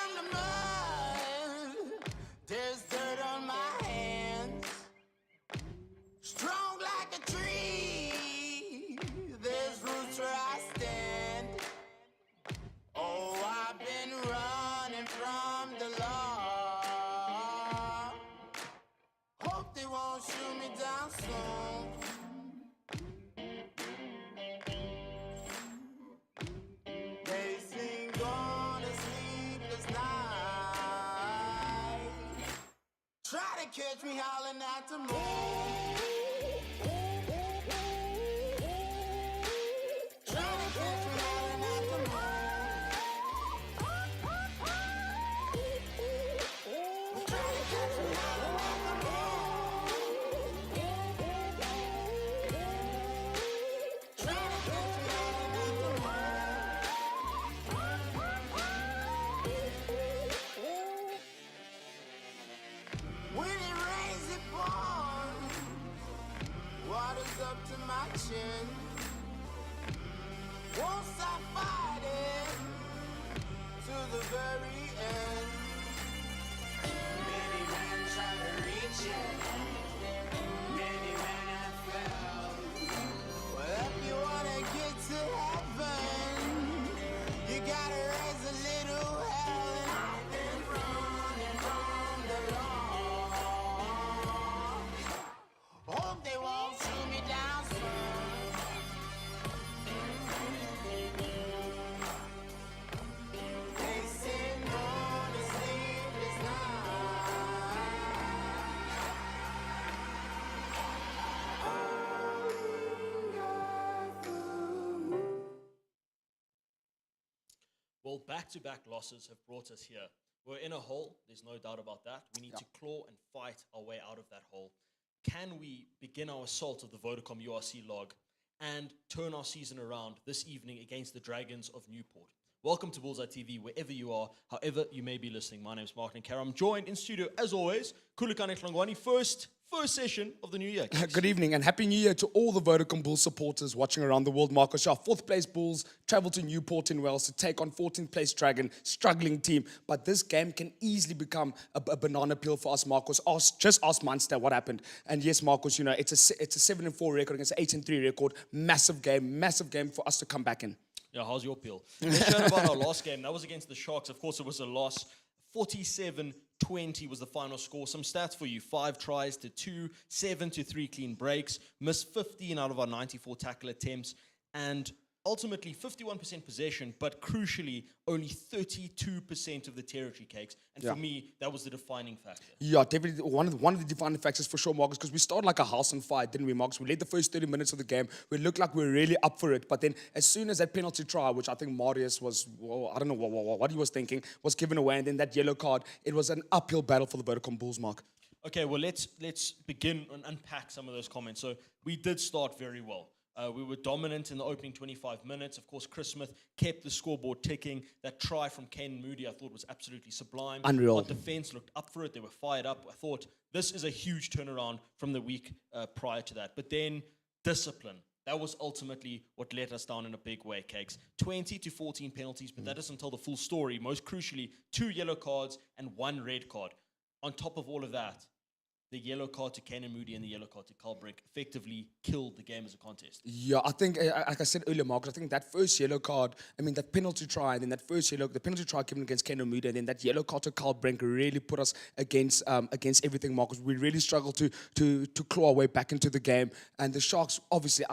from the mud. There's dirt on my hands. Strong like a tree. There's roots where I stand. Oh, I've been running from the law. Hope they won't shoot me down soon. They sing on a sleepless night. Try to catch me howling at the moon. Try to catch me howling at the moon. Try to catch me howling at the moon. Try to catch me howling at the moon. When it rains, it pours. Water's up to my chin. Won't stop fighting to the very end. Many men try to reach it. Many men have failed. Well, if you wanna get to heaven, you gotta raise a little hell. And I've been running from the law. Hope they won't shoot me down soon. They sing on a sleepless night. Well, back-to-back losses have brought us here. We're in a hole, there's no doubt about that. We need to claw and fight our way out of that hole. Can we begin our assault of the Vodacom URC log and turn our season around this evening against the Dragons of Newport? Welcome to Bullseye TV, wherever you are, however you may be listening. My name is Mark Nkara. I'm joined in studio, as always, Kulukane Hlongwani. First session of the new year. Good evening and Happy New Year to all the Vodacom Bulls supporters watching around the world. Marcus, our fourth place Bulls travel to Newport in Wales to take on 14th place Dragon, struggling team. But this game can easily become a banana peel for us, Marcus. Just ask Munster what happened. And yes, Marcus, you know, it's a 7-4 record against an 8-3 record. Massive game for us to come back in. Yeah, how's your peel? Let's chat about our last game. That was against the Sharks. Of course, it was a loss. 47-20 was the final score. Some stats for you. 5 tries to 2, 7 to 3 clean breaks, missed 15 out of our 94 tackle attempts, and ultimately 51% possession, but crucially only 32% of the territory cakes. And for me, that was the defining factor. Yeah, definitely one of the defining factors for sure, Marcus, because we started like a house on fire, didn't we, Marcus? We led the first 30 minutes of the game. We looked like we were really up for it. But then as soon as that penalty try, which I think Marius was, well, I don't know what he was thinking, was given away, and then that yellow card, it was an uphill battle for the Vodacom Bulls, Mark. Okay, well, let's begin and unpack some of those comments. So we did start very well. We were dominant in the opening 25 minutes. Of course, Chris Smith kept the scoreboard ticking. That try from Kane Moody I thought was absolutely sublime. Unreal. Our defense looked up for it. They were fired up. I thought this is a huge turnaround from the week prior to that. But then discipline. That was ultimately what let us down in a big way, Cakes. 20 to 14 penalties, but that doesn't tell the full story. Most crucially, 2 yellow cards and 1 red card. On top of all of that, the yellow card to Kenan Moody and the yellow card to Carl Brick effectively killed the game as a contest. Yeah, I think, like I said earlier, Marcus, I think that first yellow card, I mean, that penalty try, and then that first the penalty try given against Kenan Moody, and then that yellow card to Carl Brink really put us against everything, Marcus. We really struggled to claw our way back into the game. And the Sharks, obviously,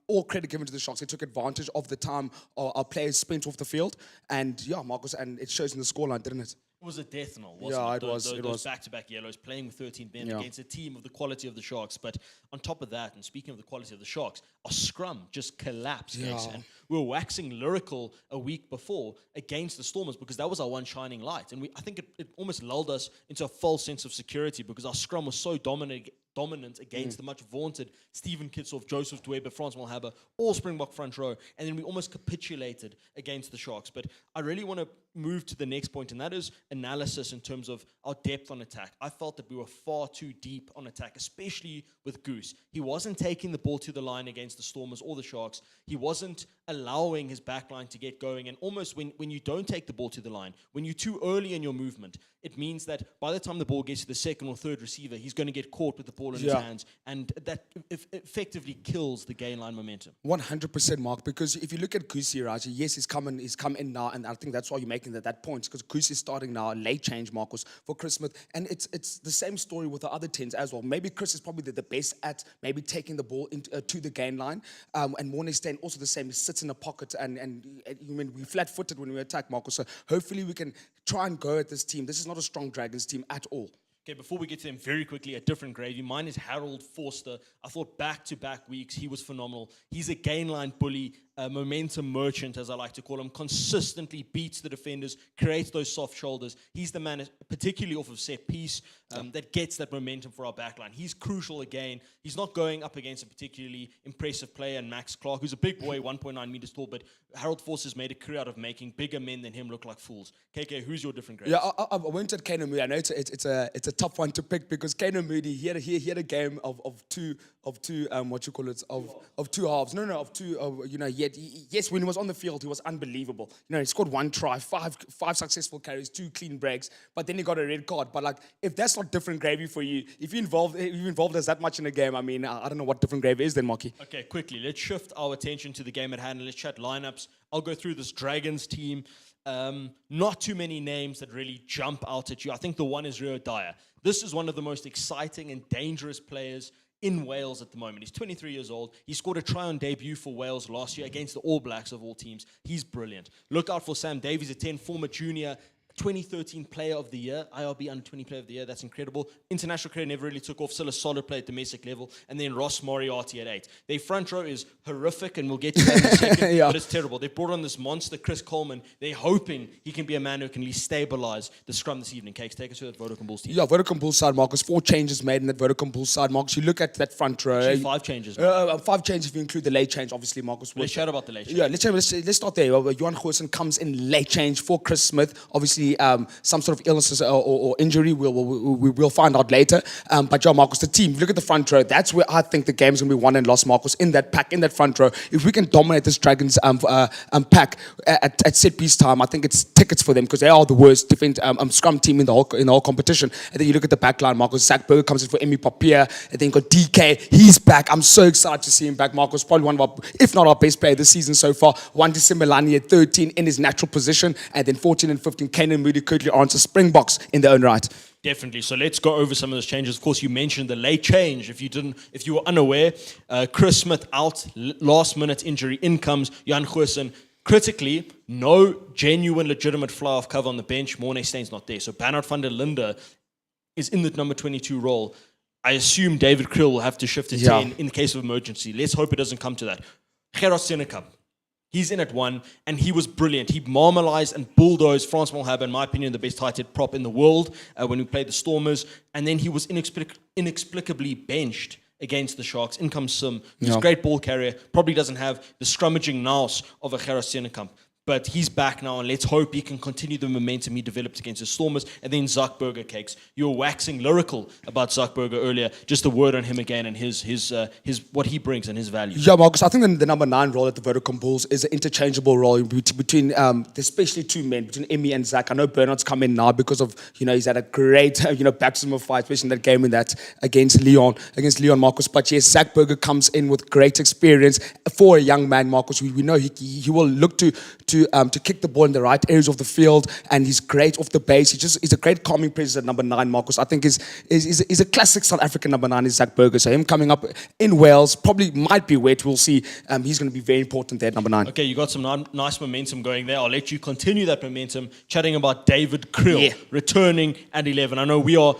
all credit given to the Sharks. They took advantage of the time our players spent off the field. And yeah, Marcus, and it shows in the scoreline, didn't it? It was a death knell, wasn't it? It was. Those back-to-back yellows, playing with 13 men against a team of the quality of the Sharks. But on top of that, and speaking of the quality of the Sharks, our scrum just collapsed. And we were waxing lyrical a week before against the Stormers because that was our one shining light. And I think it almost lulled us into a false sense of security because our scrum was so dominant against the much vaunted Stephen Kitshoff, Joseph Dwebe, Frans Malhaber, all Springbok front row, and then we almost capitulated against the Sharks. But I really want to move to the next point, and that is analysis in terms of our depth on attack. I felt that we were far too deep on attack, especially with Goose. He wasn't taking the ball to the line against the Stormers or the Sharks. He wasn't allowing his backline to get going. And almost when you don't take the ball to the line, when you're too early in your movement, it means that by the time the ball gets to the second or third receiver, he's going to get caught with the ball in his hands. And that effectively kills the gain line momentum. 100%, Mark, because if you look at Kusi, right, yes, he's come in now, and I think that's why you're making that point, because Kusi is starting now, late change, Marcus, for Chris Smith. And it's the same story with the other 10s as well. Maybe Chris is probably the best at maybe taking the ball to the gain line, and Mornay Steyn also the same. He sits in a pocket, and we flat-footed when we attack, Marcus. So hopefully we can try and go at this team. This is not a strong Dragons team at all. Okay, before we get to them very quickly, a different gravy. Mine is Harold Forster. I thought back-to-back weeks, he was phenomenal. He's a gain line bully, a momentum merchant, as I like to call him, consistently beats the defenders, creates those soft shoulders. He's the man, particularly off of set piece, that gets that momentum for our backline. He's crucial again. He's not going up against a particularly impressive player in Max Clark, who's a big boy, 1.9 meters tall, but Harold Forster's made a career out of making bigger men than him look like fools. KK, who's your different grades? Yeah, I went at Kano Moody. I know it's a tough one to pick because Kano Moody, he had a game of two what you call it, of two halves. Of two, yes, when he was on the field, he was unbelievable. He scored one try, five successful carries, 2 clean breaks, but then he got a red card. But like, if that's not different gravy for you, if you involved us that much in a game, I mean, I don't know what different gravy is then, Marky. Okay, quickly, let's shift our attention to the game at hand and let's chat lineups. I'll go through this Dragons team. Not too many names that really jump out at you. I think the one is Rio Dyer. This is one of the most exciting and dangerous players in Wales at the moment. He's 23 years old. He scored a try on debut for Wales last year against the All Blacks of all teams. He's brilliant. Look out for Sam Davies, a 10, former junior 2013 Player of the Year, IRB Under 20 Player of the Year. That's incredible. International career never really took off. Still a solid player at domestic level. And then Ross Moriarty at 8. Their front row is horrific, and we'll get to that in a second. But it's terrible. They brought on this monster, Chris Coleman. They're hoping he can be a man who can at least stabilize the scrum this evening. Cakes, take us through that Vodacom Bulls team. Yeah, Vodacom Bulls side, Marcus. 4 changes made in that Vodacom Bulls side, Marcus. You look at that front row. Actually, 5 changes. 5 changes if you include the late change, obviously, Marcus. Let's chat about the late change. Yeah, let's start there. Johan Goosen comes in late change for Chris Smith. Obviously, some sort of illnesses or injury, we'll find out later. But yeah, Marcus, the team, look at the front row. That's where I think the game's going to be won and lost, Marcus, in that pack, in that front row. If we can dominate this Dragons pack at set piece time, I think it's tickets for them because they are the worst scrum team in the whole competition. And then you look at the back line, Marcus. Zach Berger comes in for Emmy Papier. And then you got DK. He's back. I'm so excited to see him back, Marcus. Probably one of our, if not our best player this season so far. One December Lani at 13 in his natural position. And then 14 and 15, Kanan Moody, Curtly Arns, Springboks in their own right. Definitely. So let's go over some of those changes. Of course, you mentioned the late change. If you were unaware, Chris Smith out, last minute injury. In comes Jan Goosen. Critically, no genuine, legitimate fly-off cover on the bench. Mornay Steyn's not there. So Bernard van der Linde is in the number 22 role. I assume David Kriel will have to shift to 10 in case of emergency. Let's hope it doesn't come to that. Gerard Senekam. He's in at 1, and he was brilliant. He marmalized and bulldozed Frans Malherbe, in my opinion, the best tight-head prop in the world when we played the Stormers. And then he was inexplicably benched against the Sharks. In comes Sim, who's a great ball carrier, probably doesn't have the scrummaging nous of a Gerard Senekam. But he's back now, and let's hope he can continue the momentum he developed against the Stormers. And then Zach Berger, Cakes. You were waxing lyrical about Zach Berger earlier. Just a word on him again and his what he brings and his value. Yeah, Marcus, I think the number 9 role at the Vodacom Bulls is an interchangeable role between especially 2 men, between Emmy and Zach. I know Bernard's come in now because of, he's had a great, baptism of fire, especially in that game against Leon, Marcus. But yes, Zach Berger comes in with great experience for a young man, Marcus. We know he will look to kick the ball in the right areas of the field, and he's great off the base. He's a great calming presence at number 9, Marcus. I think is a classic South African number 9 is Zach Berger. So him coming up in Wales probably might be wet. We'll see. He's going to be very important there at number 9. Okay, you got some nice momentum going there. I'll let you continue that momentum, chatting about David Kriel returning at 11. I know we are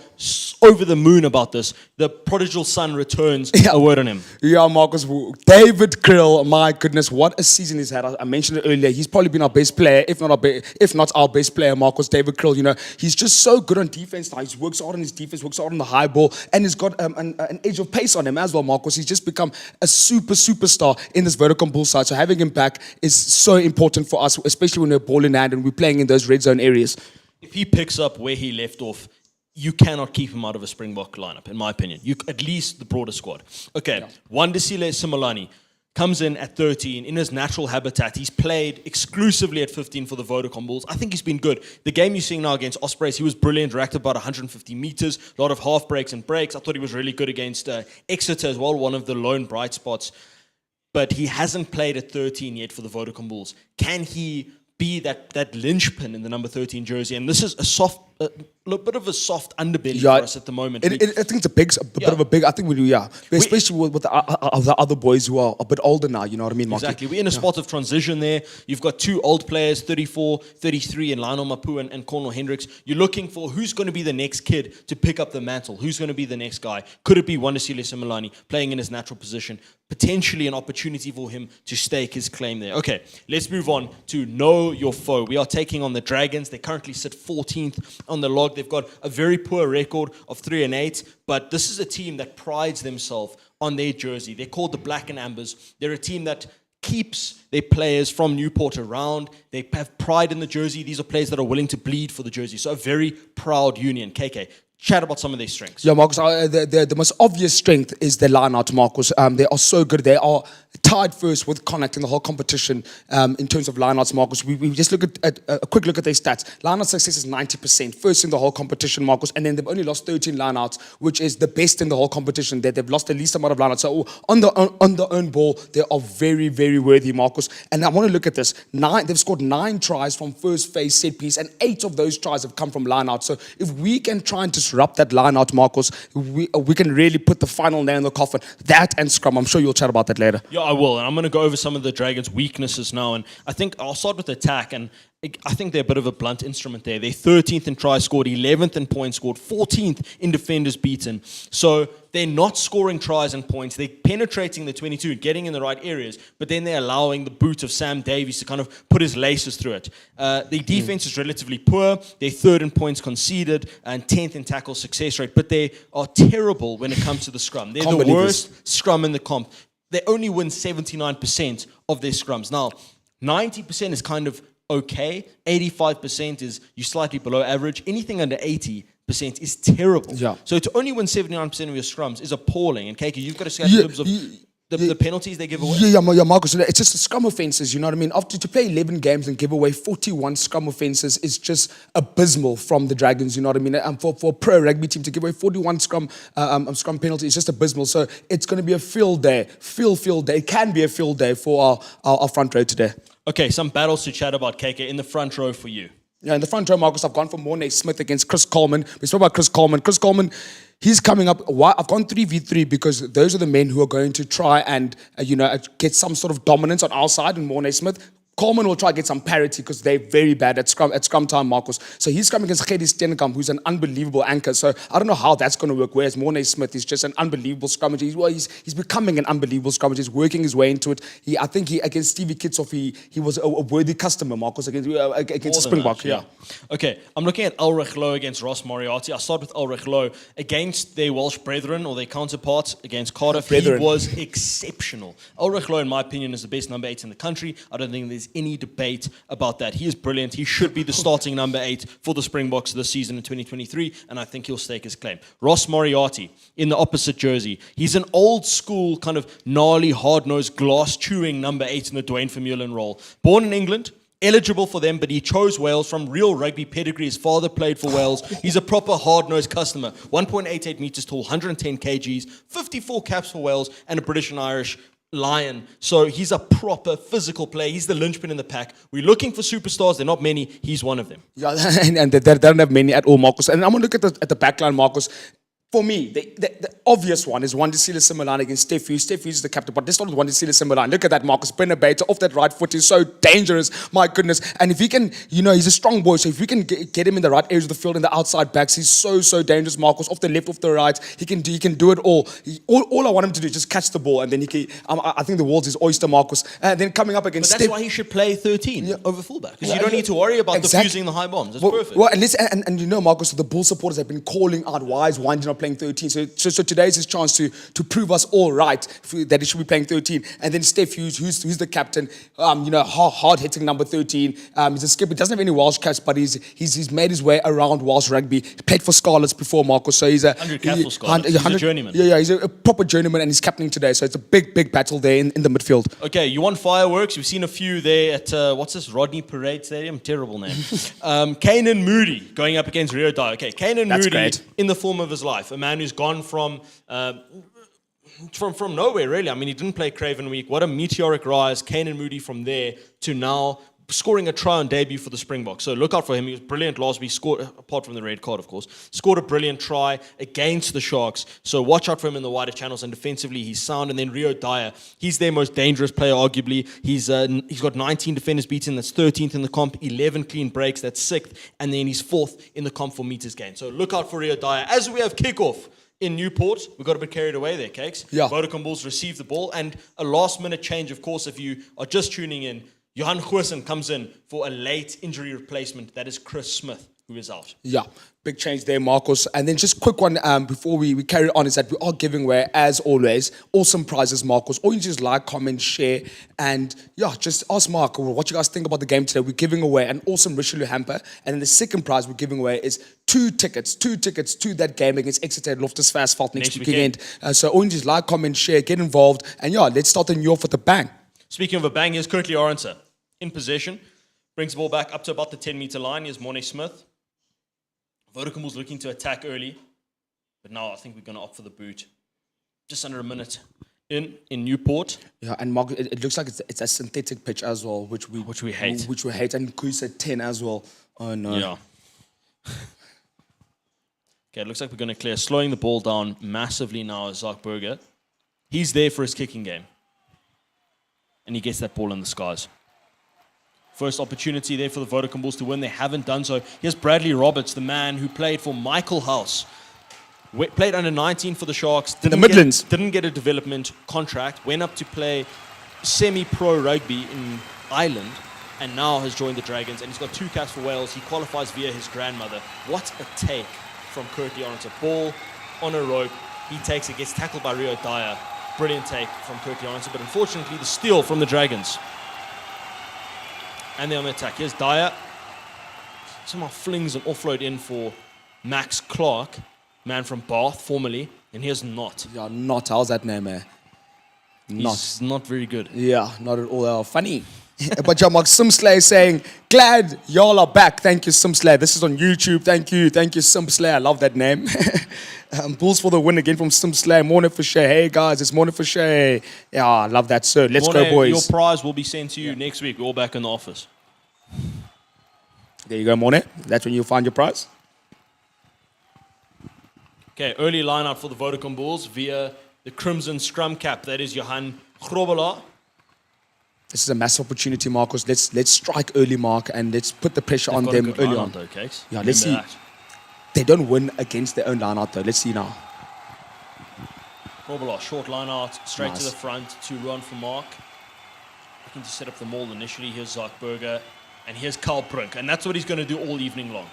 over the moon about this. The prodigal son returns. A word on him. Yeah, Marcus. David Kriel, my goodness, what a season he's had. I mentioned it earlier. He's probably been our best player, if not our best player, Marcus. David Kriel, he's just so good on defense now. He works hard on his defense, works hard on the high ball, and he's got an edge of pace on him as well, Marcus. He's just become a superstar in this Vodacom Bull side. So having him back is so important for us, especially when we're ball in hand and we're playing in those red zone areas. If he picks up where he left off, you cannot keep him out of a Springbok lineup, in my opinion. At least the broader squad. Okay, Wandisile Simolani. comes in at 13 in his natural habitat. He's played exclusively at 15 for the Vodacom Bulls. I think he's been good. The game you're seeing now against Ospreys, he was brilliant, racked about 150 meters, a lot of half breaks and breaks. I thought he was really good against Exeter as well, one of the lone bright spots. But he hasn't played at 13 yet for the Vodacom Bulls. Can he be that linchpin in the number 13 jersey? And this is a bit of a soft underbelly for us at the moment. I think it's a bit of a big. I think we do, especially with the other boys who are a bit older now. You know what I mean, Marky? Exactly. We're in a spot of transition there. You've got two old players, 34, 33, and Lionel Mapu and Cornel Hendricks. You're looking for who's going to be the next kid to pick up the mantle. Who's going to be the next guy? Could it be Wandisile Simelane playing in his natural position? Potentially an opportunity for him to stake his claim there. Okay, let's move on to know your foe. We are taking on the Dragons. They currently sit 14th on the log. They've got a very poor record of 3-8, but this is a team that prides themselves on their jersey. They're called the Black and Ambers. They're a team that keeps their players from Newport around. They have pride in the jersey. These are players that are willing to bleed for the jersey. So a very proud union. KK, chat about some of their strengths. Yeah, Marcus, the most obvious strength is their line-out, Marcus. They are so good. They are tied first with Connacht in the whole competition in terms of line-outs, Marcus. We just look at a quick look at their stats. Line-out success is 90%, first in the whole competition, Marcus, and then they've only lost 13 line-outs, which is the best in the whole competition. They've lost the least amount of line-outs. So on the own ball, they are very, very worthy, Marcus. And I want to look at this. They've scored 9 tries from first phase set piece, and 8 of those tries have come from line-out. So if we can try and disrupt that line-out, Marcus, we can really put the final nail in the coffin. That and Scrum. I'm sure you'll chat about that later. Yeah, I will. And I'm going to go over some of the Dragons' weaknesses now. And I think I'll start with attack. And I think they're a bit of a blunt instrument there. They're 13th in tries scored, 11th in points scored, 14th in defenders beaten. So they're not scoring tries and points. They're penetrating the 22, getting in the right areas, but then they're allowing the boot of Sam Davies to kind of put his laces through it. Their defense is relatively poor. They're 3rd in points conceded and 10th in tackle success rate, but they are terrible when it comes to the scrum. They're the worst scrum in the comp. They only win 79% of their scrums. Now, 90% is kind of okay. 85% is you slightly below average. Anything under 80% is terrible. Yeah. So to only win 79% of your scrums is appalling. And KK, you've got to say in terms of the penalties they give away. Yeah, Marcus. It's just the scrum offences, you know what I mean? After to play 11 games and give away 41 scrum offences is just abysmal from the Dragons, you know what I mean? And for a pro rugby team to give away 41 scrum penalties is just abysmal. So it's going to be a field day. Field day. It can be a field day for our front row today. Okay, some battles to chat about, KK, in the front row for you. Yeah, in the front row, Marcus, I've gone for Mornay Smith against Chris Coleman. We spoke about Chris Coleman. Chris Coleman, he's coming up. I've gone 3v3 because those are the men who are going to try and, get some sort of dominance on our side in Mornay Smith. Coleman will try to get some parity because they're very bad at scrum time, Marcus. So he's coming against Gedi Steenkamp, who's an unbelievable anchor. So I don't know how that's going to work, whereas Mornay Smith is just an unbelievable scrummager. He's becoming an unbelievable scrummager. He's working his way into it. I think against Stevie Kitsoff, he was a worthy customer, Marcus, against the Springbok. Yeah. Okay, I'm looking at Ulrich Lowe against Ross Moriarty. I'll start with Ulrich Lowe. Against their Welsh brethren or their counterparts against Cardiff, he was exceptional. Ulrich Lowe, in my opinion, is the best number 8 in the country. I don't think there's any debate about that. He is brilliant. He should be the starting number 8 for the Springboks this season in 2023, and I think he'll stake his claim. Ross Moriarty in the opposite jersey. He's an old school kind of gnarly, hard-nosed, glass-chewing number 8 in the Dwayne Vermeulen role. Born in England, eligible for them, but he chose Wales from real rugby pedigree. His father played for Wales. He's a proper hard-nosed customer. 1.88 meters tall, 110 kgs, 54 caps for Wales, and a British and Irish Lion. So he's a proper physical player. He's the linchpin in the pack. We're looking for superstars. They're not many. He's one of them. Yeah, and they don't have many at all, Marcus. And I'm going to look at the back line, Marcus. For me, the obvious one is Wandisile Simelane against Steph Hughes. Steph Hughes is the captain, but this one is Wandisile Simelane. Look at that, Marcus. Benabata off that right foot is so dangerous. My goodness. And if he can, he's a strong boy, so if we can get him in the right areas of the field, in the outside backs, he's so dangerous, Marcus. Off the left, off the right, he can do it all. All I want him to do is just catch the ball, and then I think the world's his oyster, Marcus. And then coming up against But that's why he should play 13 over fullback, because you don't need to worry about defusing the high bombs. It's perfect. Well, and Marcus, the Bull supporters have been calling out, why is Winding not playing 13. So today is his chance to prove us all right that he should be playing 13. And then Steph Hughes, who's the captain, hard hitting number 13. He's a skipper, doesn't have any Welsh caps, but he's made his way around Welsh rugby. He played for Scarlets before, Marcus. So he's a 100 cap for Scarlets. He's a journeyman. Yeah, he's a proper journeyman, and he's captaining today. So it's a big battle there in the midfield. Okay, you want fireworks? We've seen a few there at what's this, Rodney Parade Stadium? Terrible name. Kanan Moody going up against Rio Dyer. Okay, Kanan Moody great. in the form of his life, a man who's gone from nowhere really. I mean, he didn't play Craven Week. What a meteoric rise, Kanan Moody, from there to now scoring a try on debut for the Springboks. So look out for him. He was brilliant last week, scored, apart from the red card, of course, scored a brilliant try against the Sharks. So watch out for him in the wider channels, and defensively he's sound. And then Rio Dyer, he's their most dangerous player, arguably. He's got 19 defenders beaten, that's 13th in the comp, 11 clean breaks, that's 6th, and then he's 4th in the comp for meters gained. So look out for Rio Dyer. As we have kickoff in Newport, we got a bit carried away there, Cakes. Yeah. Vodacom Bulls receive the ball, and a last-minute change, of course, if you are just tuning in. Johan Goosen comes in for a late injury replacement. That is Chris Smith, who is out. Yeah, big change there, Marcos. And then just quick one before we carry on is that we are giving away, as always, awesome prizes, Marcos. All you just like, comment, share, and yeah, just ask Mark what you guys think about the game today. We're giving away an awesome Richelieu hamper. And then the second prize we're giving away is two tickets to that game against Exeter at Loftus Versfeld next weekend. So all you just like, comment, share, get involved. And yeah, let's start the new year off with a bang. Speaking of a bang, here's Kirkley Orenser in possession. Brings the ball back up to about the 10-meter line. Here's Morne Smith. Vodacom was looking to attack early, but now I think we're going to opt for the boot. Just under a minute in Newport. Yeah, and Mark, it looks like it's a synthetic pitch as well, which we hate. Which we hate, and Goose at 10 as well. Oh no. Yeah. Okay, it looks like we're going to clear. Slowing the ball down massively now is Zach Burger. He's there for his kicking game. And he gets that ball in the skies. First opportunity there for the Vodacom Bulls to win. They haven't done so. Here's Bradley Roberts, the man who played for Michael House. Played under 19 for the Sharks. The Midlands. Didn't get a development contract. Went up to play semi-pro rugby in Ireland. And now has joined the Dragons. And he's got 2 caps for Wales. He qualifies via his grandmother. What a take from Kirkley Orenser. Ball on a rope. He takes it. Gets tackled by Rio Dyer. Brilliant take from Kirkley Orenser, but unfortunately the steal from the Dragons. And they're on the attack. Here's Dyer. Somehow flings an offload in for Max Clark, man from Bath formerly. And here's Not. Yeah, Not. How's that name, eh? He's not very good. Yeah, not at all. Funny. But yeah, Mark Simsley is saying, glad y'all are back. Thank you, Simsley. This is on YouTube. Thank you, Simsley. I love that name. Bulls for the win again from Simsley. Morning for sure. Hey guys, it's morning for sure. Yeah, I love that, sir. Let's go, boys. Your prize will be sent to you next week. We're all back in the office. There you go, Morning. That's when you'll find your prize. Okay, early lineup for the Vodacom Bulls via the Crimson Scrum cap. That is Johan Grobbelaar. This is a massive opportunity, Marcos. Let's strike early, Mark, and let's put the pressure on them early on. Though, Cakes. Yeah, let's see. They don't win against their own line out, though. Let's see now. Grobbelaar, short line out, straight to the front to run for Mark. Looking to set up the maul initially. Here's Zach Burger, and here's Carl Brink, and that's what he's going to do all evening long.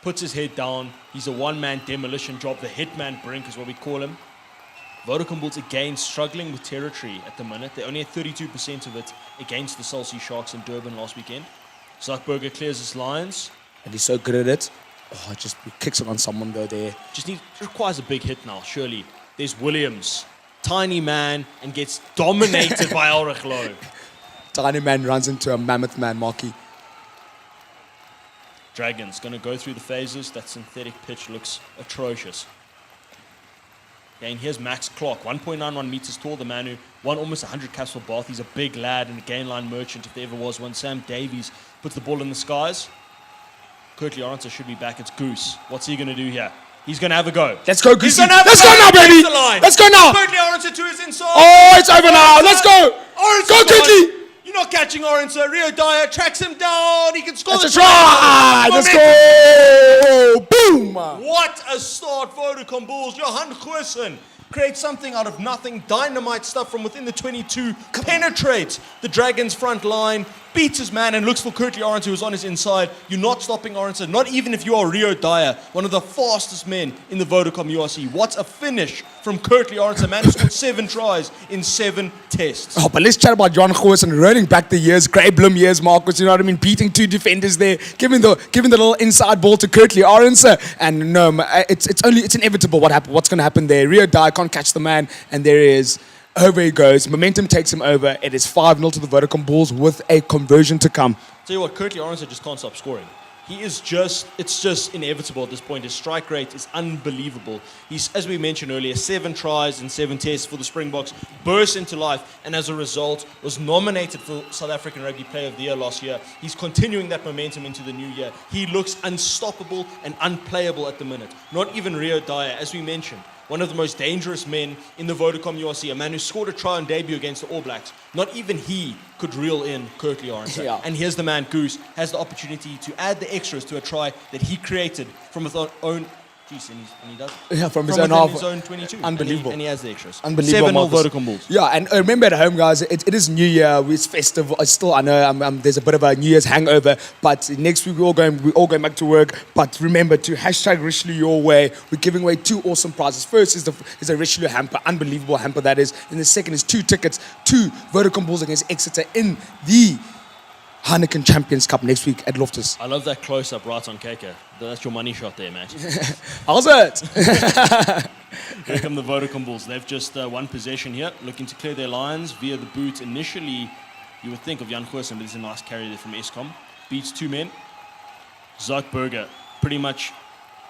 Puts his head down. He's a one-man demolition job. The hitman Brink is what we call him. Vodacom Bulls again struggling with territory at the minute. They only had 32% of it against the Chelsea Sharks in Durban last weekend. Zuckberger clears his lines. And he's so good at it. Oh, just kicks it on someone though there. Requires a big hit now, surely. There's Williams. Tiny man and gets dominated by Ulrich Lowe. Tiny man runs into a mammoth man, Marky. Dragons going to go through the phases. That synthetic pitch looks atrocious. Okay, and here's Max Clark, 1.91 meters tall, the man who won almost 100 caps for Bath. He's a big lad and a gain line merchant if there ever was one. Sam Davies puts the ball in the skies. Kirkley Orenser should be back. It's Goose. What's he going to do here? He's going to have a go. Let's go, Goose. Let's go now, baby. Let's go now. Kirkley Orenser to his inside. Oh, it's over now. Let's go. Orenser, go, Kirkley. You're not catching Orenser. Rio Dyer tracks him down. He can score the try. Let's go. Boom. What a start, Vodacom Bulls. Johan Goosen creates something out of nothing. Dynamite stuff from within the 22. Penetrates the Dragons' front line. beats his man and looks for Kurtley Arendse, who was on his inside. You're not stopping Arendse, not even if you are Rio Dyer, one of the fastest men in the Vodacom URC. What a finish from Kurtley Arendse, a man who scored 7 tries in 7 tests. Oh, but let's chat about Jan Goosen rolling back the years, Grey Bloom years, Marcus, you know what I mean? Beating 2 defenders there, giving the little inside ball to Kurtley Arendse. And no, it's inevitable what's going to happen there. Rio Dyer can't catch the man, and there he is. Over he goes. Momentum takes him over. It is 5-0 to the Vodacom Bulls with a conversion to come. Tell you what, Kurtley Arendse just can't stop scoring. It's just inevitable at this point. His strike rate is unbelievable. He's, as we mentioned earlier, 7 tries and 7 tests for the Springboks, burst into life, and as a result, was nominated for South African Rugby Player of the Year last year. He's continuing that momentum into the new year. He looks unstoppable and unplayable at the minute. Not even Rio Dyer, as we mentioned, one of the most dangerous men in the Vodacom URC, a man who scored a try on debut against the All Blacks. Not even he could reel in Kurtley Arendse. Yeah. And here's the man, Goose, has the opportunity to add the extras to a try that he created from his own... Jeez, and he does it. Yeah, from his within own half. his own 22. Unbelievable. And he has the extras. Unbelievable. 7-0 Vodacom Bulls. Yeah, and remember at home, guys, it is New Year. It's festive. I know there's a bit of a New Year's hangover, but next week we're all going back to work. But remember to hashtag Richelieu your way. We're giving away 2 awesome prizes. First is a Richelieu hamper, unbelievable hamper that is. And the second is 2 tickets to Vodacom Bulls against Exeter in the Heineken Champions Cup next week at Loftus. I love that close-up right on KK. That's your money shot there, mate. How's it? Here come the Vodacom Bulls. They've just one possession here, looking to clear their lines via the boot. Initially, you would think of Jan Goosen, but it's a nice carry there from Eskom. Beats 2 men. Zuckberger pretty much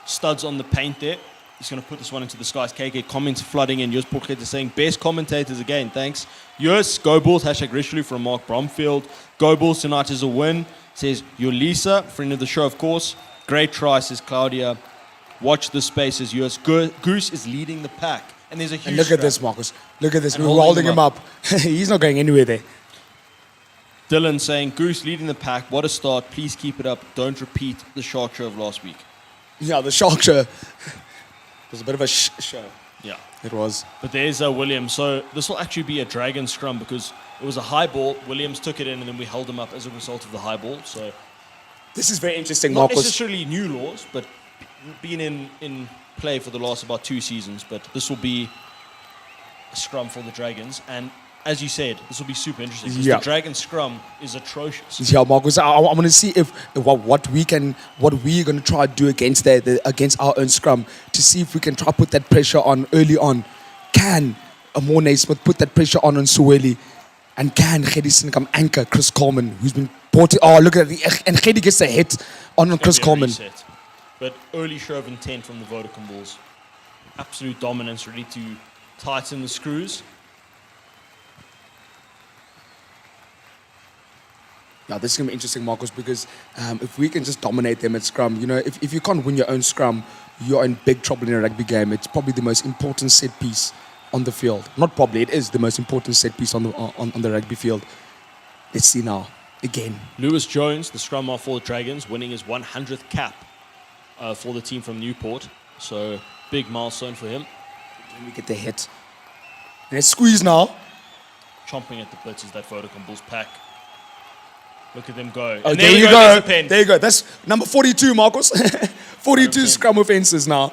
studs on the paint there. He's going to put this one into the skies. KK comments flooding in. Joost Potgieter saying, best commentators again, thanks. Joost, go Bulls, hashtag Richelieu from Mark Bromfield. Go Bulls, tonight is a win. Says, Yolisa, friend of the show, of course. Great try, says Claudia. Watch the space, says Joost. Goose is leading the pack. And there's a huge And look at strap. this, Marcus. Look at this. And We're holding him up. He's not going anywhere there. Dylan saying, Goose leading the pack. What a start. Please keep it up. Don't repeat the shark show of last week. Yeah, the shark show. It was a bit of a show. Yeah. It was. But there's Williams. So this will actually be a dragon scrum because it was a high ball. Williams took it in and then we held him up as a result of the high ball. So This is very interesting, not Marcus. necessarily new laws, but been in play for the last about 2 seasons. But this will be a scrum for the Dragons. And as you said, this will be super interesting because Yeah. the Dragon scrum is atrocious. Yeah, Marcus, I want to see if what we're going to try to do against against our own scrum to see if we can try to put that pressure on early on. Can Amorne Smith put that pressure on Sueli? And can Geddy come anchor Chris Coleman, who's been brought in? Oh, look at that. And Geddy gets a hit on Chris Gonna be a Coleman. reset. But early show of intent from the Vodacom Bulls. Absolute dominance, ready to tighten the screws. Yeah, this is going to be interesting, Marcus, because if we can just dominate them at scrum, you know, if you can't win your own scrum, you're in big trouble in a rugby game. It's probably the most important set piece on the field. Not probably, it is the most important set piece on the rugby field. Let's see now, again. Lewis Jones, the scrum half for the Dragons, winning his 100th cap for the team from Newport. So, big milestone for him. Let me get the hit. And it's squeeze now. Chomping at the bits is that Vodacom Bulls pack. Look at them go. Oh, And there we you go. there's the pen. There you go. That's number 42, Marcus. 42 100%. scrum offenses now.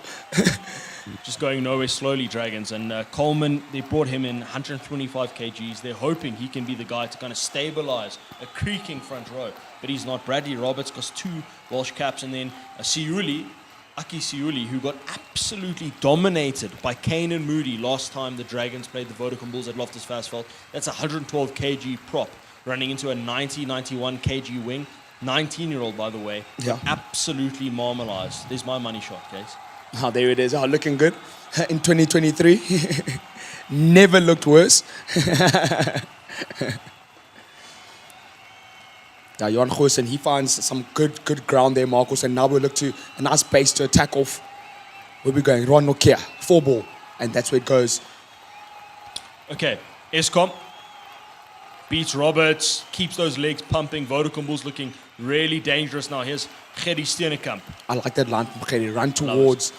Just going nowhere slowly, Dragons. And Coleman, they brought him in 125 kgs. They're hoping he can be the guy to kind of stabilize a creaking front row. But he's not. Bradley Roberts got 2 Welsh caps. And then Aki Siuli, who got absolutely dominated by Kane and Moody last time the Dragons played the Vodacom Bulls at Loftus Versfeld. That's a 112 kg prop running into a 91 kg wing. 19-year-old, by the way. Yeah. Absolutely marmalized. There's my money shot, case. Oh, there it is. Oh, looking good in 2023. Never looked worse. Now, Jan Goosen, he finds some good ground there, Marcus, and now we look to a nice base to attack off. Where we going? Ron Nokia, 4 ball, and that's where it goes. Okay, Eskom beats Roberts, keeps those legs pumping. Vodacom Bulls looking really dangerous now. Here's Gerrie Steenekamp. I like that line from Gerrie. Run towards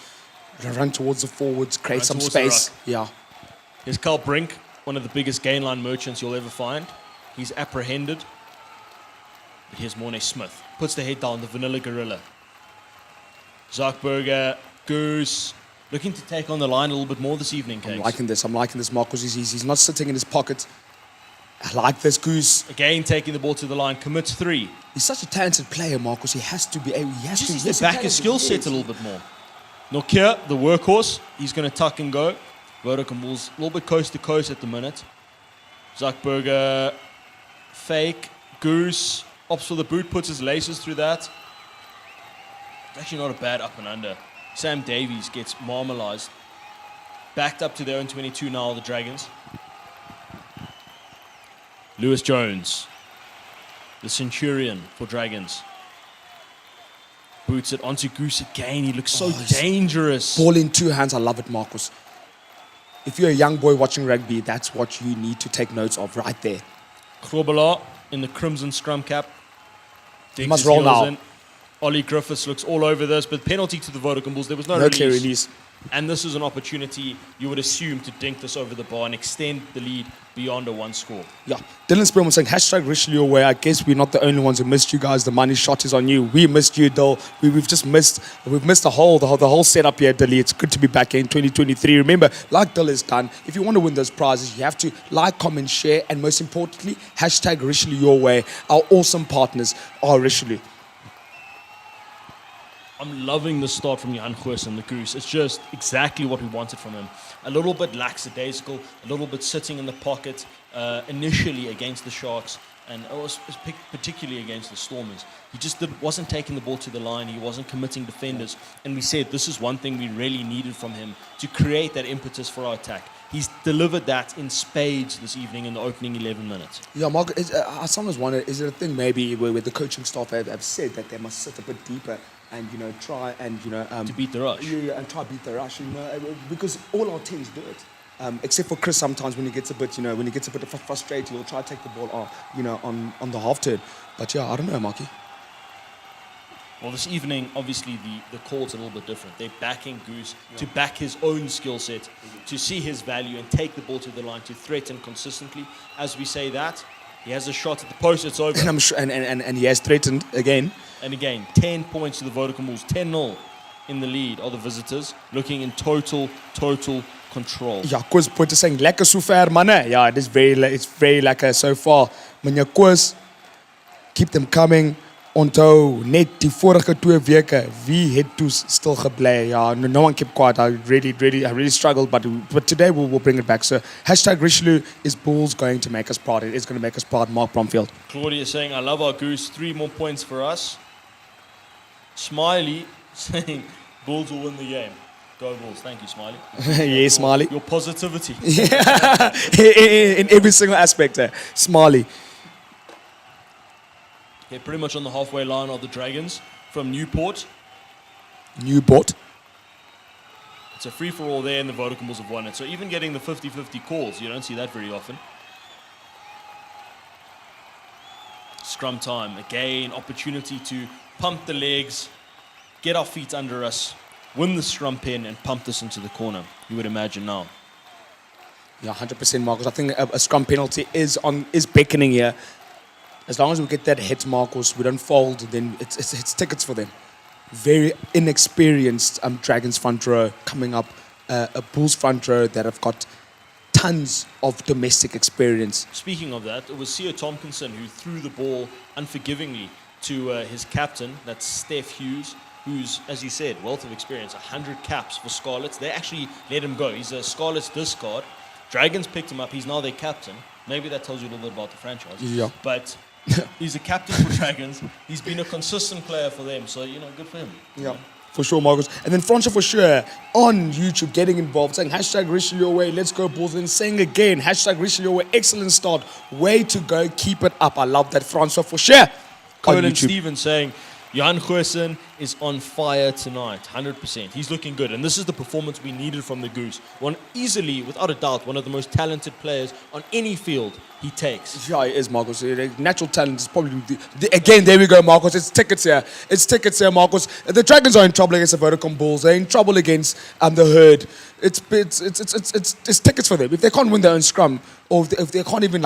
the forwards, create Run some towards the space. Yeah. Here's Carl Brink, one of the biggest gain line merchants you'll ever find. He's apprehended. But here's Mornay Smith. Puts the head down, the vanilla gorilla. Zuckerberg, Goose, looking to take on the line a little bit more this evening, Cakes. I'm liking this, Marcus. He's not sitting in his pocket. I like this, Goose. Again, taking the ball to the line, commits 3. He's such a talented player, Marcus. He has to be able, Just needs to back his skill set a little bit more. Nokia, the workhorse, he's going to tuck and go. Vodacom Bulls a little bit coast to coast at the minute. Zuckerberg, fake, Goose, opts for the boot, puts his laces through that. It's actually not a bad up and under. Sam Davies gets marmalized. Backed up to their own 22 now, the Dragons. Lewis Jones, the Centurion for Dragons. Boots it onto Goose again. He looks so dangerous. Ball in 2 hands. I love it, Marcus. If you're a young boy watching rugby, that's what you need to take notes of right there. Krobala in the crimson scrum cap. He must roll now. In. Ollie Griffiths looks all over this, but penalty to the Vodacom Bulls. There was no clear release. And this is an opportunity, you would assume, to dink this over the bar and extend the lead beyond a 1 score. Yeah. Dylan Spillman saying, hashtag Richelieu away. I guess we're not the only ones who missed you guys. The money shot is on you. We missed you, Dill. We've missed the whole setup here, Dilly. It's good to be back in 2023. Remember, like Dill has done, if you want to win those prizes, you have to like, comment, share, and most importantly, hashtag Richelieu your way. Our awesome partners are Richelieu. I'm loving the start from Jan Goos and the Goose. It's just exactly what we wanted from him. A little bit lackadaisical, a little bit sitting in the pocket initially against the Sharks, and particularly against the Stormers. He just wasn't taking the ball to the line. He wasn't committing defenders. And we said this is one thing we really needed from him to create that impetus for our attack. He's delivered that in spades this evening in the opening 11 minutes. Yeah, Mark, I sometimes wonder, is it a thing maybe where the coaching staff have said that they must sit a bit deeper and, try and, to beat the rush. Yeah, and try to beat the rush, because all our teams do it. Except for Chris sometimes when he gets a bit, frustrated, he'll try to take the ball on the half turn. But yeah, I don't know, Marky. Well, this evening, obviously, the call's a little bit different. They're backing Goose to back his own skill set, to see his value and take the ball to the line, to threaten consistently. As we say that, he has a shot at the post, it's over. And I'm sure, and he has threatened again. And again, 10 points to the Vodacom Bulls, 10-0 in the lead are the visitors, looking in total control. Yeah, Koos point is saying, lekker so ver, manne. Yeah, it's very lekker so far. Meneer Koos, keep them coming. Onthou, net die vorige 2 weke, wie het toe stil gebly? Yeah, no one kept quiet. I really struggled, but today we'll bring it back. So, hashtag Richelieu is Bulls going to make us proud. It is going to make us proud, Mark Bromfield. Claudia is saying, I love our Goose. 3 more points for us. Smiley saying, Bulls will win the game. Go Bulls. Thank you, Smiley. Yes, Smiley. Your positivity. Yeah, in every single aspect. Smiley. Okay, pretty much on the halfway line of the Dragons from Newport. Newport. It's a free-for-all there, and the Vodacom Bulls have won it. So even getting the 50-50 calls, you don't see that very often. Scrum time. Again, opportunity to pump the legs, get our feet under us, win the scrum pen, and pump this into the corner. You would imagine now. Yeah, 100%, Marcus. I think a scrum penalty is beckoning here. As long as we get that hit, Marcus, we don't fold, then it's tickets for them. Very inexperienced Dragons front row coming up, a Bulls front row that have got tons of domestic experience. Speaking of that, it was Theo Tompkinson who threw the ball unforgivingly to his captain, that's Steph Hughes, who's, as you said, wealth of experience, 100 caps for Scarlets. They actually let him go. He's a Scarlets discard. Dragons picked him up. He's now their captain. Maybe that tells you a little bit about the franchise. Yeah. But he's a captain for Dragons. He's been a consistent player for them. So, good for him. Yeah, for sure, Marcus. And then Francois, for sure, on YouTube, getting involved, saying hashtag Richelieu away, let's go Bulls. And saying again, hashtag Richelieu away, excellent start. Way to go, keep it up. I love that, Francois, for sure. Colin Stevens saying, Jan Goosen is on fire tonight, 100%. He's looking good, and this is the performance we needed from the Goose. One easily, without a doubt, one of the most talented players on any field he takes. Yeah, he is, Marcus. Natural talent is probably... Again, there we go, Marcus. It's tickets here, Marcus. The Dragons are in trouble against the Vodacom Bulls. They're in trouble against the Herd. It's tickets for them. If they can't win their own scrum, or if they can't even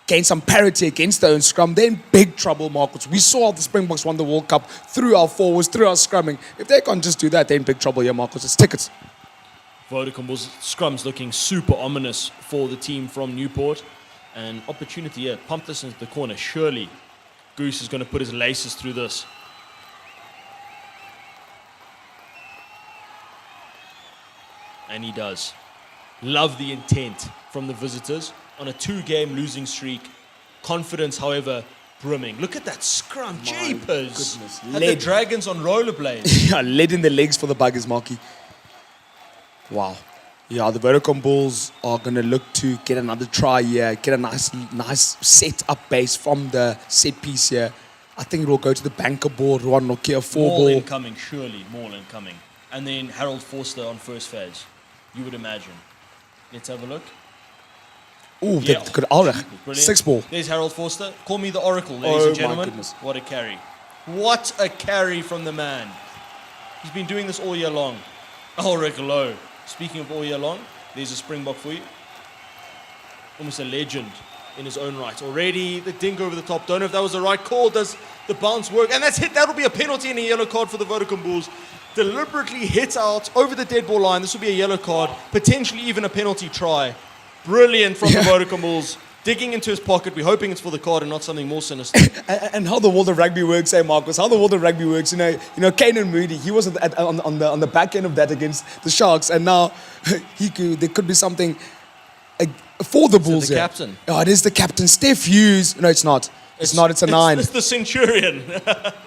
gain some parity against their own scrum, they're in big trouble, Marcus. We saw how the Springboks won the World Cup through our forwards, through our scrumming. If they can't just do that, they're in big trouble here, Marcus. It's tickets. Vodacom's scrum's looking super ominous for the team from Newport. An opportunity here. Pump this into the corner. Surely Goose is going to put his laces through this. And he does. Love the intent from the visitors on a 2-game losing streak. Confidence, however, brimming. Look at that scrum. Jeepers. Goodness. And the Dragons on rollerblades. Yeah, lead in the legs for the Buggers, Marky. Wow. Yeah, the Vodacom Bulls are going to look to get another try here, get a nice set-up base from the set piece here. I think it will go to the banker board, Ruan Nokia 4 Maul ball. incoming, surely. Maul incoming. And then Harold Forster on first phase. You would imagine. Let's have a look. Ooh, Yeah. that could Ulrich. Brilliant. 6 ball. There's Harold Forster. Call me the Oracle, ladies Oh, and my gentlemen. goodness. What a carry. What a carry from the man. He's been doing this all year long. Ulrich low. Speaking of all year long, there's a Springbok for you. Almost a legend in his own right. Already the dink over the top. Don't know if that was the right call. Does the bounce work? And that's hit. That'll be a penalty and a yellow card for the Vodacom Bulls. Deliberately hit out over the dead ball line. This will be a yellow card. Potentially even a penalty try. Brilliant from the Vodacom Bulls. Digging into his pocket. We're hoping it's for the card and not something more sinister. And how the world of rugby works, hey Marcus, how the world of rugby works, you know, Kanan Moody, he was on the back end of that against the Sharks, and now there could be something for the Bulls the here. captain? Oh, it is the captain, Steph Hughes. No, it's not. It's not, it's a 9. It's the Centurion.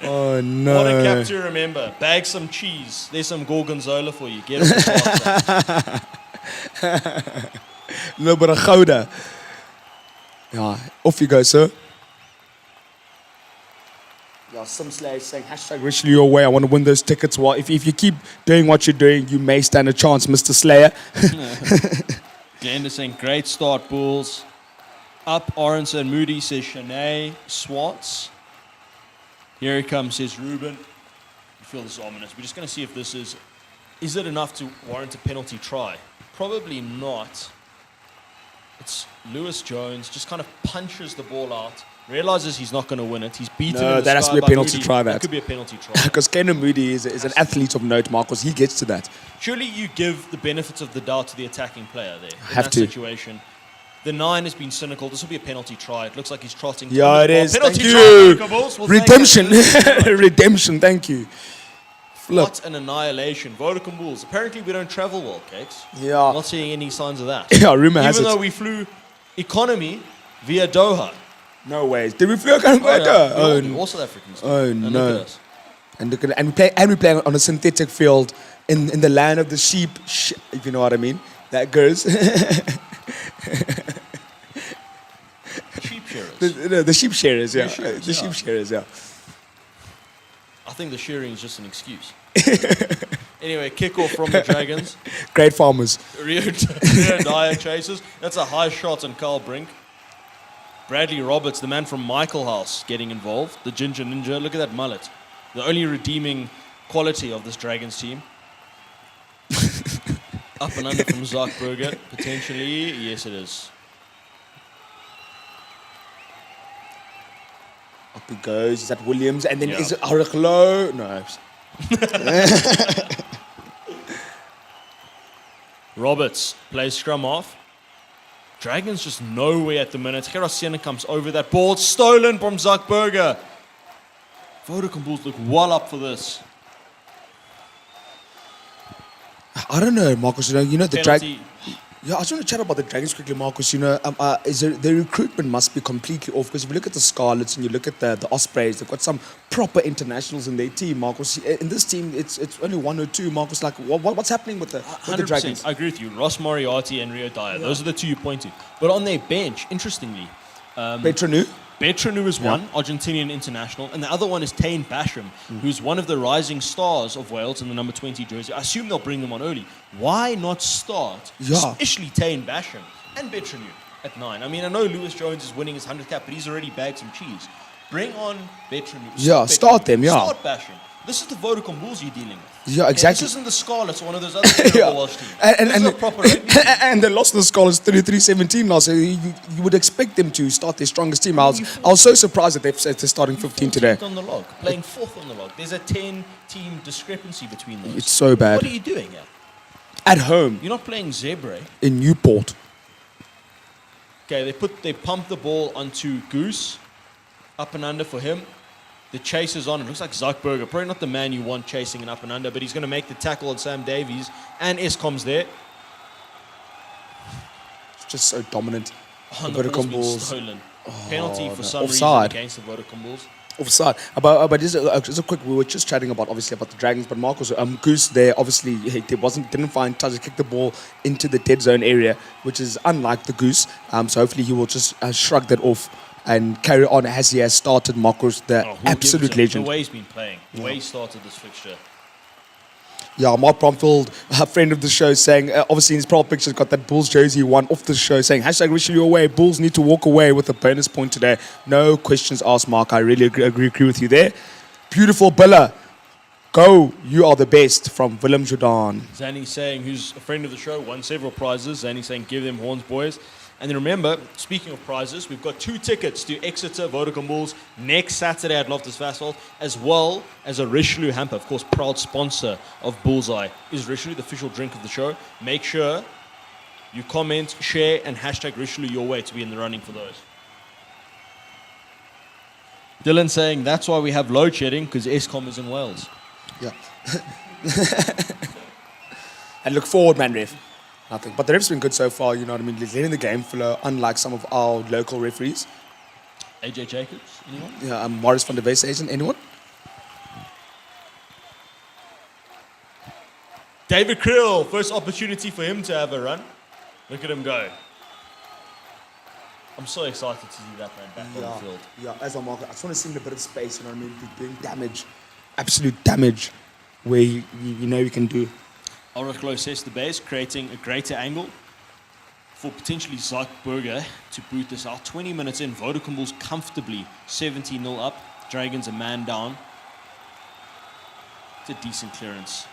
Oh, no. What a cap to remember. Bag some cheese. There's some gorgonzola for you. Get it. A little bit of gouda. Yeah, off you go, sir. Yeah, some Slayer is saying hashtag richly your way. I want to win those tickets. Well, if you keep doing what you're doing, you may stand a chance, Mr. Slayer. Glenda saying great start, Bulls. Up, Orenson, Moody says Shanae, Swats. Here he comes, says Ruben. I feel this is ominous. We're just going to see if this is it enough to warrant a penalty try? Probably not. It's Lewis Jones, just kind of punches the ball out, realizes he's not going to win it. He's beaten in the that has sky to be a by penalty Moody. try, that. That could be a penalty try. Because Kenan Moody is an athlete of note, Marcus. He gets to that. Surely you give the benefits of the doubt to the attacking player there. In Have that to. situation. The 9 has been cynical. This will be a penalty try. It looks like he's trotting. Yeah, it is. Penalty Thank try, you. Vodacom Bulls. We'll take Redemption. it. Redemption, thank you. Flip. What an annihilation. Vodacom Bulls. Apparently we don't travel well, Cakes. Yeah. I'm not seeing any signs of that. Yeah, rumor has Even it. though we flew economy via Doha. No ways. Did we fly Canada? Oh, no. all South Africans. Oh, And no. look at us. And we play on a synthetic field in the land of the sheep, if you know what I mean. That goes. Sheep shearers. the sheep shearers, yeah. shearers, The yeah. sheep shearers, yeah. I think the shearing is just an excuse. Anyway, kickoff from the Dragons. Great farmers. Rio Dyer chases. That's a high shot on Carl Brink. Bradley Roberts, the man from Michael House, getting involved. The Ginger Ninja. Look at that mullet. The only redeeming quality of this Dragons team. Up and under from Zuckerberg. Potentially. Yes, it is. Up he goes. Is that Williams? And then Yeah. is it Ariklo? No. Roberts plays scrum off. Dragons just nowhere at the minute. Gerasiene comes over that ball. Stolen from Zuckerberg. Vodacom Bulls look well up for this. I don't know, Marcus. You know the Dragons. Penalty. Yeah, I just want to chat about the Dragons quickly, Marcus. The recruitment must be completely off, because if you look at the Scarlets and you look at the Ospreys, they've got some proper internationals in their team, Marcus. In this team, it's only 1 or 2, Marcus. Like, what's happening with the 100%. Dragons? I agree with you. Ross Moriarty and Rio Dyer. Those are the two you point to. But on their bench, interestingly, Petronu? Betranu is one, Argentinian international, and the other one is Tane Basham, who's one of the rising stars of Wales in the number 20 jersey. I assume they'll bring them on early. Why not start, especially Tane Basham and Betranu at 9? I mean, I know Lewis Jones is winning his 100 cap, but he's already bagged some cheese. Bring on Betranu. Yeah, start them, yeah. Start Basham. This is the Vodacom Bulls you're dealing with. Yeah, exactly. This isn't the Scarlets or one of those other terrible Welsh teams. This is a proper rugby team. And they lost the Scarlets 33-17 now, so you would expect them to start their strongest team. I was so surprised that they're starting 15 today. On the log, playing fourth on the log. There's a 10-team discrepancy between those. It's so bad. What are you doing here? At home. You're not playing Zebre. In Newport. Okay, they pump the ball onto Goose. Up and under for him. The chase is on. It looks like Zuckerberg. Probably not the man you want chasing an up and under, but he's going to make the tackle on Sam Davies. And Eskom's there. It's just so dominant. Oh, the ball's been stolen. Penalty for some offside. reason against the Vodacom Bulls. Offside. But just a quick, we were just chatting about the Dragons, but Marcos, Goose there, obviously, he didn't find time to kick the ball into the dead zone area, which is unlike the Goose. So hopefully he will just shrug that off and carry on as he has started. Marcos, the absolute legend. The way he's been playing, the way he started this fixture. Yeah, Mark Bromfield, a friend of the show, saying, obviously in his profile picture, got that Bulls jersey he won off the show, saying, #Richelieu away, Bulls need to walk away with a bonus point today. No questions asked, Mark. I really agree with you there. Beautiful Billa. Go, you are the best, from Willem Jordan. Zanny saying, who's a friend of the show, won several prizes. Zanny saying, give them horns, boys. And then remember, speaking of prizes, we've got 2 tickets to Exeter Vodacom Bulls next Saturday at Loftus Versfeld, as well as a Richelieu hamper. Of course, proud sponsor of Bullseye is Richelieu, the official drink of the show. Make sure you comment, share, and #Richelieu your way to be in the running for those. Dylan saying, that's why we have load shedding, because Eskom is in Wales. Yeah. And look forward, man, ref. Nothing. But the ref's been good so far, you know what I mean? Letting the game flow, unlike some of our local referees. AJ Jacobs, anyone? Yeah, Morris van der Weeshuizen, anyone? David Krill, first opportunity for him to have a run. Look at him go. I'm so excited to see that man back on the field. Yeah, as I'm I just want to see him in a bit of space, you know what I mean? Doing damage, absolute damage, where you know you can do. Oraclo sets the base, creating a greater angle for potentially Zuckerberg to boot this out. 20 minutes in, Vodacom Bulls comfortably 17-0 up. Dragons a man down. It's a decent clearance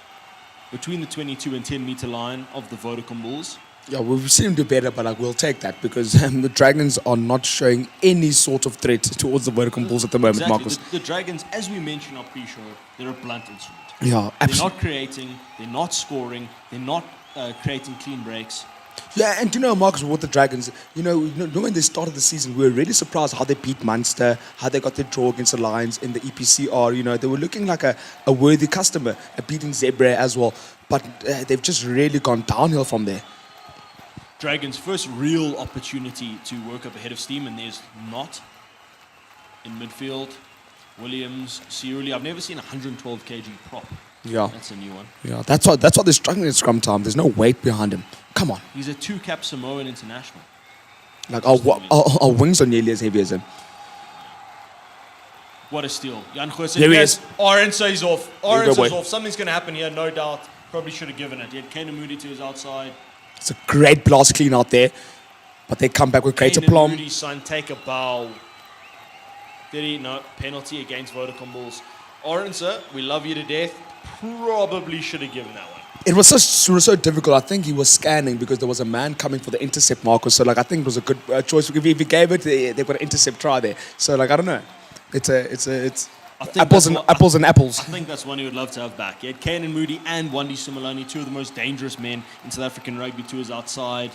between the 22 and 10 meter line of the Vodacom Bulls. Yeah, we've seen him do better, but we'll take that because the Dragons are not showing any sort of threat towards the Vodacom Bulls at the moment, exactly. Marcus. The Dragons, as we mentioned on pre-show, they're a blunt instrument. Yeah, absolutely. They're not creating, they're not scoring, they're not creating clean breaks. Yeah, and you know, Marcus, with the Dragons, you know, when they started the season, we were really surprised how they beat Munster, how they got their draw against the Lions in the EPCR. You know, they were looking like a worthy customer, beating Zebre as well. But they've just really gone downhill from there. Dragons' first real opportunity to work up ahead of steam, and there's not. In midfield, Williams, Sieruli. I've never seen a 112 kg prop. Yeah. That's a new one. Yeah, that's why they're struggling at scrum time. There's no weight behind him. Come on. He's a 2-cap Samoan international. Like, our wings are nearly as heavy as him. What a steal. Jan Goosen. There he is. Orange is off. There you go, Orange is boy. off. Something's going to happen here, no doubt. Probably should have given it. He had Kane Moody to his outside. It's a great blast clean out there. But they come back with greater plum. Moody, son, take a bow. Did he? No. Penalty against Vodacom Bulls. Orange, we love you to death. Probably should have given that one. It was so difficult. I think he was scanning because there was a man coming for the intercept, Marcus. So, like, I think it was a good choice. If he gave it, they've got an intercept try there. So, like, I don't know. It's apples and apples. I think that's one he would love to have back. He had Kane Moody and Wandi Simulani, 2 of the most dangerous men in South African rugby, to his outside.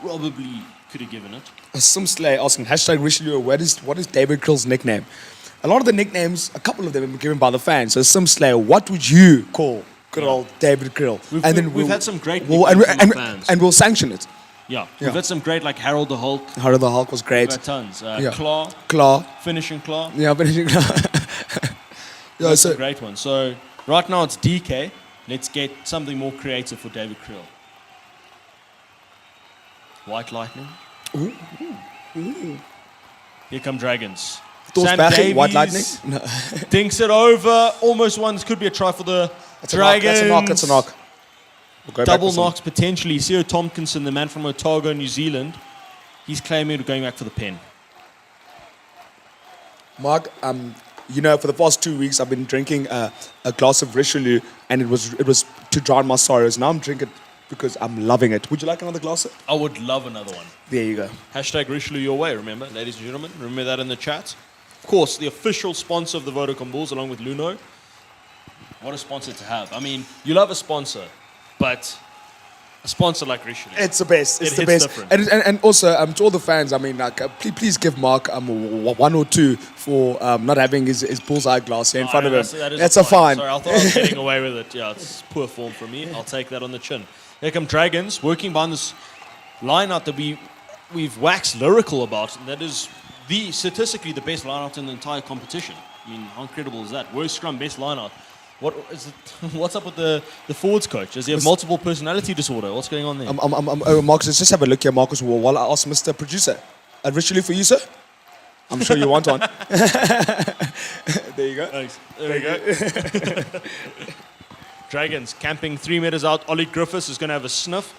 Probably could have given it. Some slay asking, #Richelieu, what is David Krill's nickname? A lot of the nicknames, a couple of them have been given by the fans. So, some slay, what would you call good old David Krill? We've had some great fans. And we'll sanction it. Yeah, we've had some great, like Harold the Hulk. Harold the Hulk was great. We've had tons. Claw. Finishing Claw. Yeah, finishing Claw. That's a great one. So right now it's DK. Let's get something more creative for David Krill. White Lightning. Ooh. Here come Dragons. Sam Davies, White Lightning. No. Dinks it over. Almost one. This could be a try for the Dragons. That's a knock. We'll double knocks potentially. Theo Tompkinson, the man from Otago, New Zealand, he's claiming going back for the pen. Mark, for the past 2 weeks I've been drinking a glass of Richelieu, and it was to drown my sorrows. Now I'm drinking it because I'm loving it. Would you like another glass? I would love another one. There you go. Hashtag Richelieu your way, remember, ladies and gentlemen. Remember that in the chat. Of course, the official sponsor of the Vodacom Bulls, along with Luno. What a sponsor to have. I mean, you love a sponsor, but a sponsor like Richelieu. It's the best. It's It the hits best. different. And also to all the fans, I mean, like, please give Mark 1 or 2 for not having his bullseye glass here in front of him. That is That's a fine. Sorry, I thought I was getting away with it. Yeah, it's poor form from me. I'll take that on the chin. Here come Dragons, working behind this line-out that we've waxed lyrical about. And that is statistically the best line-out in the entire competition. I mean, how incredible is that? Worst scrum, best line-out. What's up with the forwards coach? Does he have multiple personality disorder? What's going on there? Marcus, let's just have a look here, Marcus, while I ask Mr. Producer. Richelieu for you, sir? I'm sure you want one. There you go. Thanks. There we go. Dragons camping 3 meters out. Ollie Griffiths is going to have a sniff.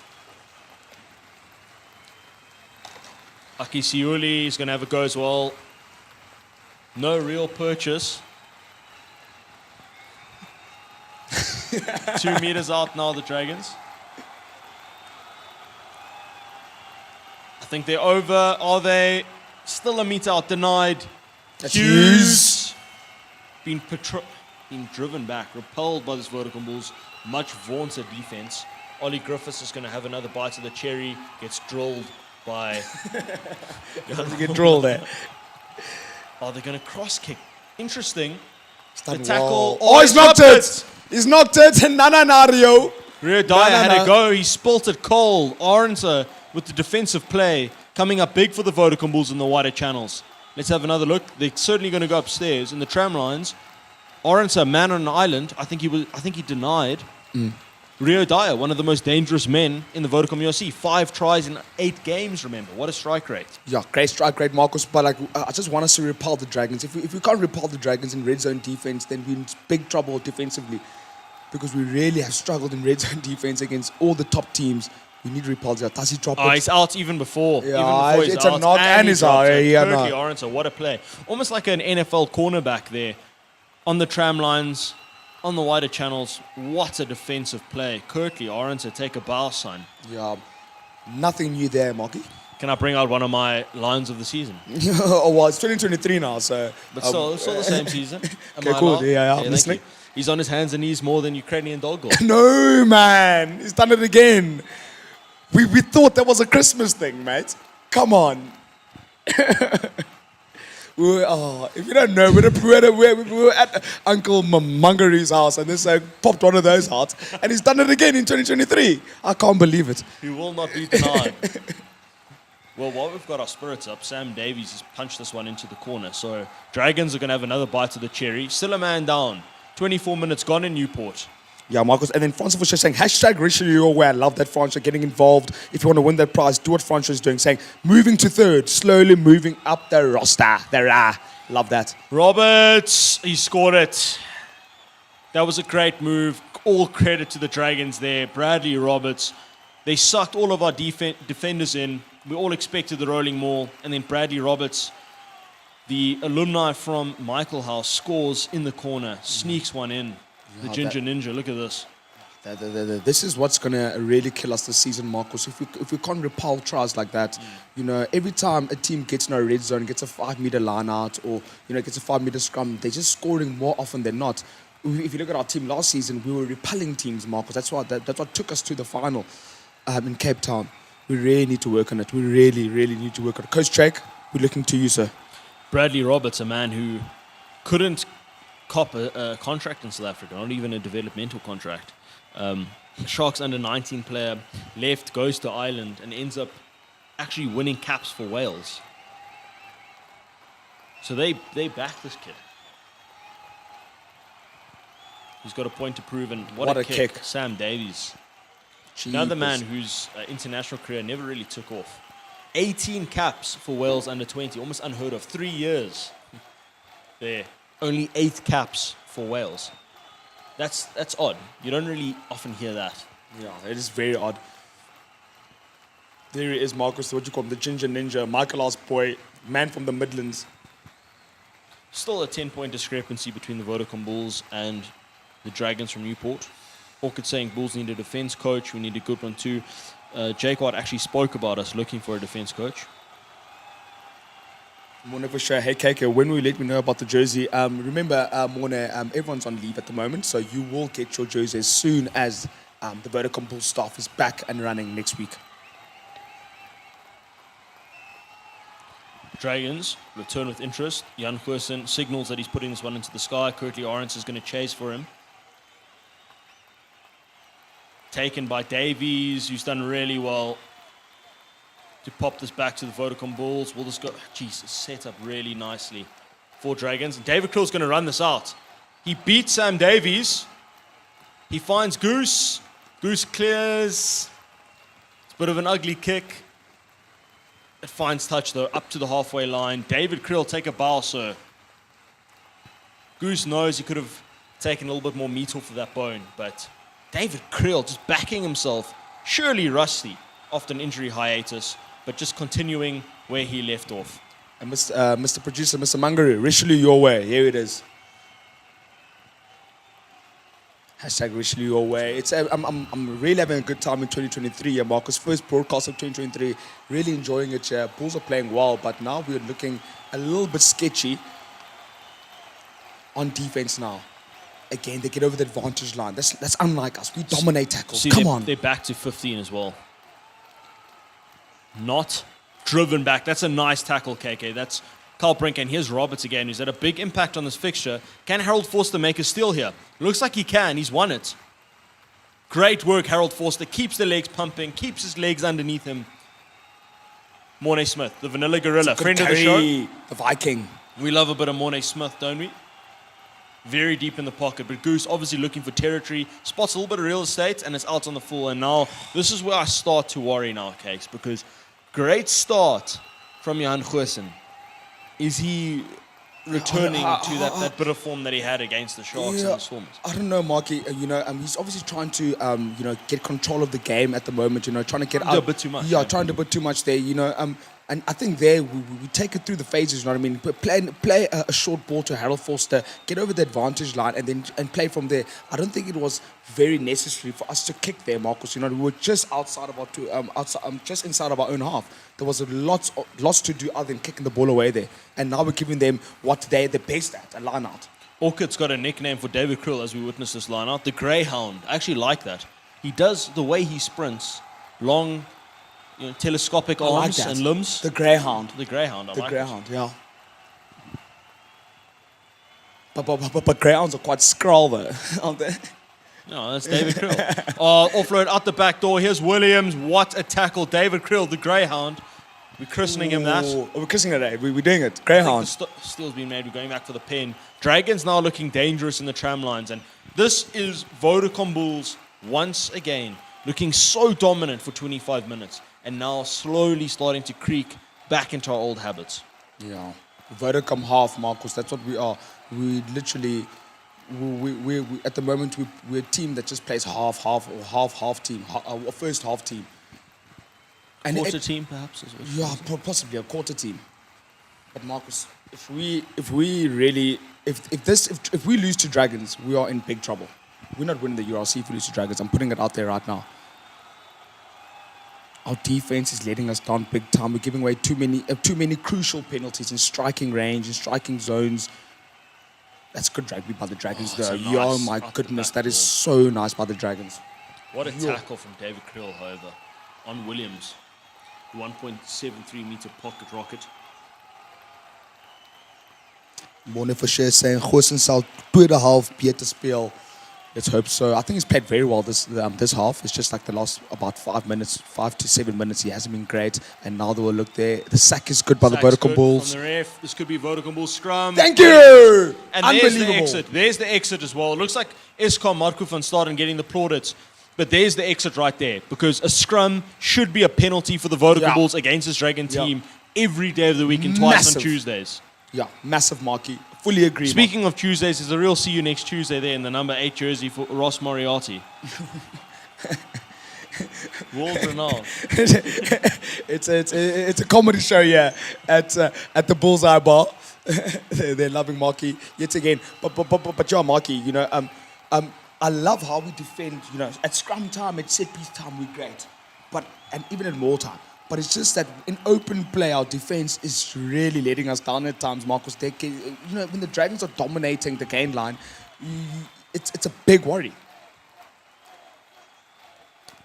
Aki Siuli is going to have a go as well. No real purchase. 2 meters out now, the Dragons. I think they're over. Are they? Still a meter out, denied. That's Hughes. Been driven back, repelled by this Vodacom Bulls. Much vaunted defense. Ollie Griffiths is going to have another bite of the cherry. Gets drilled by... Does he get drilled there? Oh, they're going to cross kick. Interesting. The tackle. Oh, he's knocked it. He's knocked it. Nananario. Rio Dyer had a go. He spilted Cole. Orense with the defensive play. Coming up big for the Vodacom Bulls in the wider channels. Let's have another look. They're certainly going to go upstairs in the tram lines. Orense, a man on an island. I think he denied. Rio Dyer, one of the most dangerous men in the Vodacom URC. 5 tries in 8 games, remember. What a strike rate. Yeah, great strike rate, Marcus. But I just want us to repel the Dragons. If we can't repel the Dragons in red zone defense, then we're in big trouble defensively. Because we really have struggled in red zone defense against all the top teams. We need to repel that. Does he drop it? He's out even before. Yeah, even before it's a knock and he's out. Yeah, Curtly Orense, what a play. Almost like an NFL cornerback there. On the tram lines, on the wider channels. What a defensive play. Curtly Orense, take a bow, son. Yeah, nothing new there, Marky. Can I bring out one of my lines of the season? Oh, well, it's 2023 now, so... But still the same season. Okay, cool. Yeah, I'm listening. He's on his hands and knees more than Ukrainian dog goal. No, man. He's done it again. We thought that was a Christmas thing, mate. Come on. If you don't know, we were at Uncle Mungari's house, and this popped one of those hearts, and he's done it again in 2023. I can't believe it. He will not be denied. Well, while we've got our spirits up, Sam Davies has punched this one into the corner. So Dragons are going to have another bite of the cherry. Still a man down. 24 minutes gone in Newport. Yeah, Marcus. And then Francois was just saying, hashtag Richelieu your way. I love that, Francois, getting involved. If you want to win that prize, do what Francois is doing. Saying, moving to third, slowly moving up the roster. Love that. Roberts, he scored it. That was a great move. All credit to the Dragons there. Bradley Roberts. They sucked all of our defenders in. We all expected the rolling maul. And then Bradley Roberts, the alumni from Michael House, scores in the corner. Sneaks one in. The Ginger Ninja, look at this. This is what's going to really kill us this season, Marcus. If we can't repel tries like that, every time a team gets in a red zone, gets a 5-meter line out, or, gets a 5-meter scrum, they're just scoring more often than not. If you look at our team last season, we were repelling teams, Marcus. That's what took us to the final in Cape Town. We really need to work on it. We really, really need to work on it. Coach Drake, we're looking to you, sir. Bradley Roberts, a man who couldn't cop a contract in South Africa, not even a developmental contract. Sharks under 19 player, left, goes to Ireland, and ends up actually winning caps for Wales. So they back this kid. He's got a point to prove, and what a kick. Sam Davies. Another man whose international career never really took off. 18 caps for Wales under 20, almost unheard of. 3 years there. Only 8 caps for Wales. That's odd. You don't really often hear that. Yeah, it is very odd. There he is, Marcus, what you call him, the Ginger Ninja, Michael House boy, man from the Midlands. Still a 10-point discrepancy between the Vodacom Bulls and the Dragons from Newport. Orchid saying Bulls need a defense coach. We need a good one too. Jake Watt actually spoke about us looking for a defense coach. Mona for sure. Hey, KK, when will you let me know about the jersey? Remember, Mona, everyone's on leave at the moment, so you will get your jersey as soon as the Vodacom Bulls staff is back and running next week. Dragons return with interest. Jan Goosen signals that he's putting this one into the sky. Curtly Orange is going to chase for him. Taken by Davies, who's done really well to pop this back to the Vodacom Bulls. Will this go? Jesus, set up really nicely for Dragons. And David Krill's going to run this out. He beats Sam Davies. He finds Goose. Goose clears. It's a bit of an ugly kick. It finds touch, though, up to the halfway line. David Krill take a bow, sir. Goose knows he could have taken a little bit more meat off of that bone, but David Krill just backing himself, surely rusty after an injury hiatus, but just continuing where he left off. And Mr. Producer, Mr. Mangaru, Richelieu your way. Here it is. Hashtag Richelieu your way. I'm really having a good time in 2023. Marcus' first broadcast of 2023. Really enjoying it here. Bulls are playing well, but now we're looking a little bit sketchy on defense now. Again, they get over the advantage line. That's unlike us. We dominate tackles. See, Come on. They're back to 15 as well. Not driven back. That's a nice tackle, KK. That's Carl Brink, and here's Roberts again, who's had a big impact on this fixture. Can Harold Forster make a steal here? Looks like he can. He's won it. Great work, Harold Forster. Keeps the legs pumping, keeps his legs underneath him. Mornay Smith, the Vanilla Gorilla, friend of the show. The Viking. We love a bit of Mornay Smith, don't we? Very deep in the pocket, but Goose obviously looking for territory. Spots a little bit of real estate, and it's out on the full. And now, this is where I start to worry now, Cakes, because great start from Jan Goosen. Is he returning to that bit of form that he had against the Sharks and the Stormers? I don't know, Marky. He's obviously trying to, get control of the game at the moment. Trying to get out. Do a bit too much. Yeah, trying to do a bit too much there. And I think there we take it through the phases. You know what I mean? But play a short ball to Harold Forster, get over the advantage line, and play from there. I don't think it was very necessary for us to kick there, Marcus. We were just outside of just inside of our own half. There was lots to do other than kicking the ball away there. And now we're giving them what they're the best at, a line out. Orchid's got a nickname for David Krill as we witness this line out, the Greyhound. I actually like that. He does the way he sprints, long, telescopic arms and limbs. The Greyhound. The Greyhound, I like Greyhound, yeah. But Greyhounds are quite scroll though, aren't they? No, that's David Krill. Offload out the back door. Here's Williams. What a tackle. David Krill, the Greyhound. We're christening him that. We're christening it, We're doing it. Greyhound. The steal's been made. We're going back for the pen. Dragons now looking dangerous in the tram lines. And this is Vodacom Bulls once again looking so dominant for 25 minutes. And now slowly starting to creak back into our old habits. Yeah. Vodacom half, Marcus. That's what we are. We literally... We at the moment we're a team that just plays half team, a first half team, and quarter team perhaps as well. Yeah, possibly a quarter team. But Marcus, if we lose to Dragons, we are in big trouble. We're not winning the URC if we lose to Dragons. I'm putting it out there right now. Our defense is letting us down big time. We're giving away too many crucial penalties in striking range, in striking zones. That's good rugby by the Dragons, though. So nice. Oh, my goodness. That is so nice by the Dragons. What a tackle from David Krill, however, on Williams. 1.73 meter pocket rocket. Morne Forshare saying, Goosen sal tweede half beter speel. Let's hope so. I think he's played very well this half. It's just like the last about 5 to 7 minutes. He hasn't been great. And now they will look there. The sack is good by the Vodacom Bulls. From the ref. This could be Vodacom Bulls scrum. Thank you! And there's the exit. There's the exit as well. It looks like Eskom, Marco van Staden getting the plaudits. But there's the exit right there. Because a scrum should be a penalty for the Vodacom Bulls against this Dragon team every day of the week and twice on Tuesdays. Yeah, massive, Marky. Fully agree. Speaking of Tuesdays, there's a real see you next Tuesday there in the number 8 jersey for Ross Moriarty. World renowned. It's a comedy show, yeah, at the Bullseye Bar. they're loving Marky yet again. But yeah, Marky, you know, I love how we defend. You know, at scrum time, at set piece time, we're great. And even at more time. But it's just that in open play, our defense is really letting us down at times, Marcus. You know, when the Dragons are dominating the gain line, it's a big worry.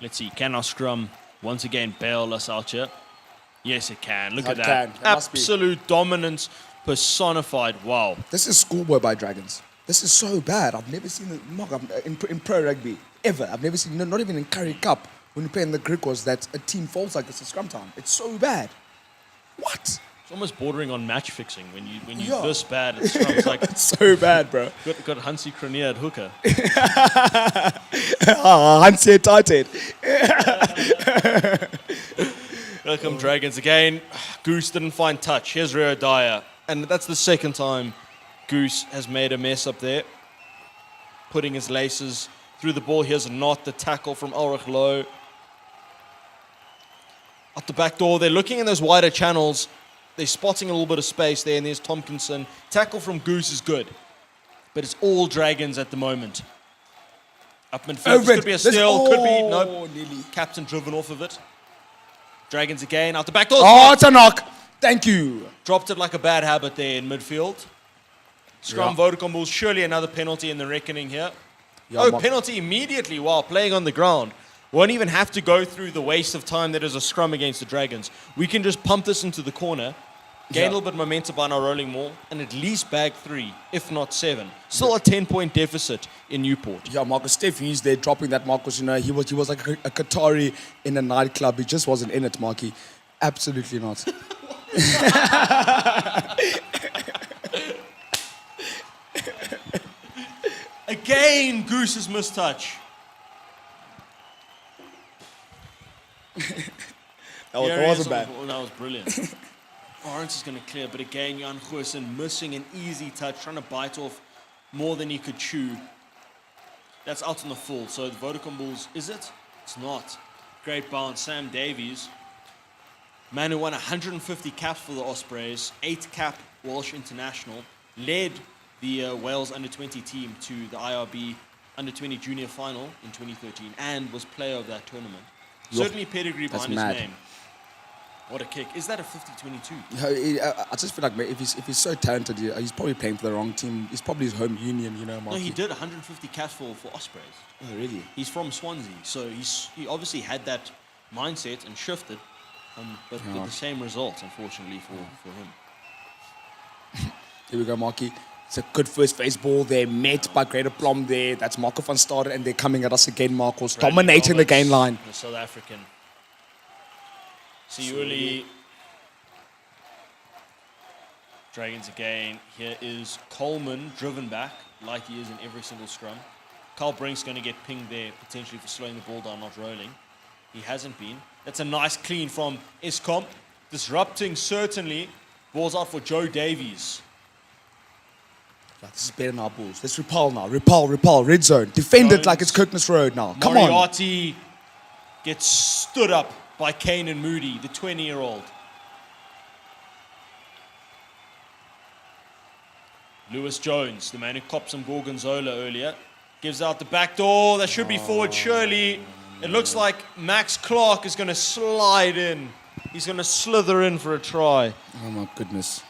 Let's see, can our scrum once again bail us out here? Yes, it can. Look at It that. can. It must be. Absolute dominance personified. Wow. This is schoolboy by Dragons. This is so bad. I've never seen it in pro rugby, ever. I've never seen, not even in Currie Cup, when you play in the Griquas, that a team falls like this at scrum time. It's so bad. What? It's almost bordering on match fixing when you're this bad at scrum. It's like, It's so bad, bro. got Hansi Cronier at hooker. Hansie Tighthead. Welcome Dragons again. Goose didn't find touch. Here's Rio Dyer. And that's the second time Goose has made a mess up there. Putting his laces through the ball. Here's not the tackle from Ulrich Lowe. At the back door, they're looking in those wider channels. They're spotting a little bit of space there, and there's Tompkinson. Tackle from Goose is good. But it's all Dragons at the moment. Up midfield, this could be a steal, could be, nope. Nearly. Captain driven off of it. Dragons again, out the back door. Oh, it's a knock. Thank you. Dropped it like a bad habit there in midfield. Scrum Vodacom Bulls, surely another penalty in the reckoning here. Yeah, Penalty immediately while playing on the ground. Won't even have to go through the waste of time that is a scrum against the Dragons. We can just pump this into the corner, gain a little bit of momentum by now rolling more, and at least bag 3, if not 7. Still a 10-point deficit in Newport. Yeah, Marcus Steph, he's there dropping that, Marcus. You know, he was like a Qatari in a nightclub. He just wasn't in it, Marky. Absolutely not. Again, Goose's mistouch. That wasn't bad. That was brilliant. Lawrence is going to clear, but again, Jan Goosen missing an easy touch, trying to bite off more than he could chew. That's out on the full. So the Vodacom Bulls, is it? It's not. Great bounce. Sam Davies, man who won 150 caps for the Ospreys, 8-cap Welsh international, led the Wales under-20 team to the IRB under-20 junior final in 2013 and was player of that tournament. Certainly pedigree behind his name. What a kick. Is that a 50-22? I just feel like if he's so talented, he's probably playing for the wrong team. He's probably his home union, you know, Marky. No, he did 150 caps for Ospreys. Oh, really? He's from Swansea, so he obviously had that mindset and shifted, but with the same results, unfortunately, for him. Here we go, Marky. It's a good first phase ball. They're met by Greater Plum there. That's Marco van Staden, and they're coming at us again, Marcos. Dominating the gain line. The South African. Siuli. Dragons again. Here is Coleman driven back, like he is in every single scrum. Carl Brink's going to get pinged there, potentially for slowing the ball down, not rolling. He hasn't been. That's a nice clean from Eskom. Disrupting, certainly. Ball's out for Joe Davies. Yeah, this is better than our Bulls. Let's repel now. Repel. Red zone. Defend it like it's Kirkness Road now. Come on. Moriarty gets stood up by Kane and Moody, the 20-year-old. Lewis Jones, the man who copped some Gorgonzola earlier, gives out the back door. That should be forward, surely. It looks like Max Clark is going to slide in. He's going to slither in for a try. Oh, my goodness.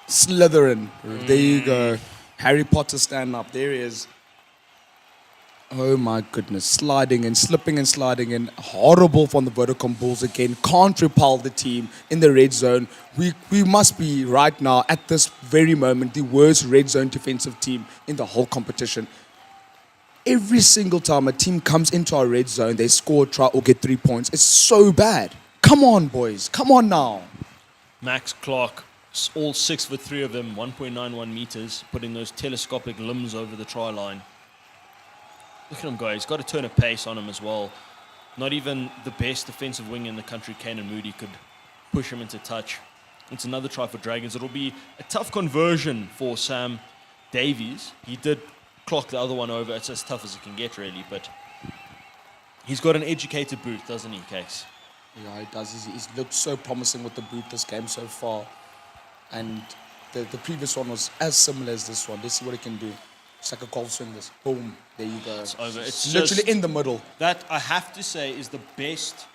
Slytherin. There you go. Harry Potter stand up. There he is. Oh my goodness. Sliding and slipping and sliding in. Horrible from the Vodacom Bulls again. Can't repel the team in the red zone. We must be right now at this very moment the worst red zone defensive team in the whole competition. Every single time a team comes into our red zone, they score, try, or get 3 points. It's so bad. Come on, boys. Come on now. Max Clark. All 6'3" of them, 1.91 meters, putting those telescopic limbs over the try line. Look at him go. He's got a turn of pace on him as well. Not even the best defensive wing in the country, Kane and Moody, could push him into touch. It's another try for Dragons. It'll be a tough conversion for Sam Davies. He did clock the other one over. It's as tough as it can get, really. But he's got an educated boot, doesn't he, Case? Yeah, he does. He's looked so promising with the boot this game so far. And the previous one was as similar as this one. Let's see what it can do. It's like a golf swing. This. Boom. There you go. It's over. It's literally just, in the middle. that I have to say is the best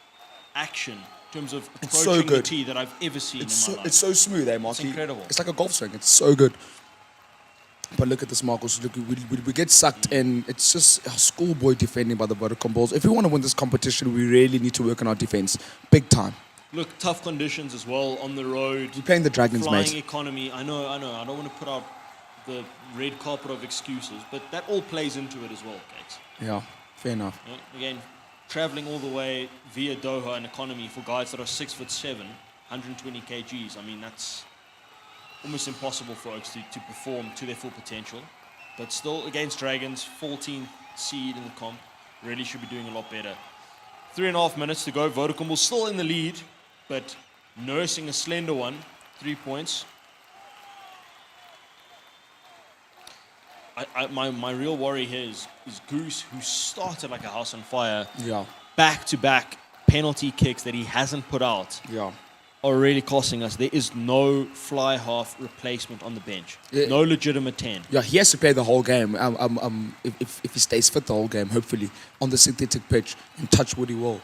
action in terms of It's so approaching the good. tee that I've ever seen in my life. It's so smooth, eh, Marky? incredible. It's like a golf swing. It's so good. But look at this, Marcus. Look, we get sucked in. It's just a schoolboy defending by the Vodacom Bulls. If we want to win this competition, we really need to work on our defense. Big time. Look, tough conditions as well on the road. We're playing the Dragons, Flying mate. economy. I know. I don't want to put out the red carpet of excuses, but that all plays into it as well, Gates. Yeah, fair enough. You know, again, traveling all the way via Doha in economy for guys that are 6'7", 120 kgs. I mean, that's almost impossible for Oaks to perform to their full potential. But still, against Dragons, 14th seed in the comp, really should be doing a lot better. 3.5 minutes to go. Vodacom will still in the lead, but nursing a slender one. 3 points. My real worry here is Goose, who started like a house on fire. Yeah, Back-to-back penalty kicks that he hasn't put out yeah. are really costing us. There is no fly half replacement on the bench. Yeah. No legitimate 10. Yeah, he has to play the whole game. If he stays fit the whole game, hopefully, on the synthetic pitch, and touch wood he will.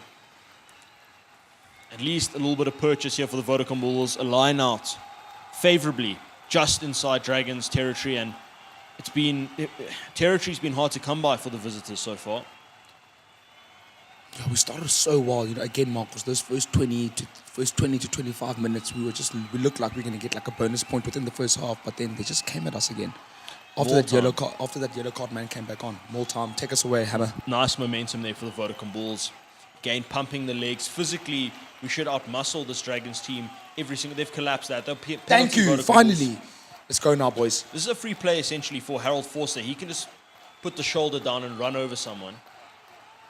At least a little bit of purchase here for the Vodacom Bulls. A line out favorably just inside Dragons territory, and territory's been hard to come by for the visitors so far. Yeah, we started so well. You know, again, Marcus, those first 20 to 25 minutes, we looked like we were going to get like a bonus point within the first half, but then they just came at us again. After that yellow card, man came back on. More time. Take us away, Hammer. Nice momentum there for the Vodacom Bulls. Again, pumping the legs. Physically, we should outmuscle this Dragons team every single. They've collapsed that. Thank you. Finally. Let's go now, boys. This is a free play essentially for Harold Forster. He can just put the shoulder down and run over someone.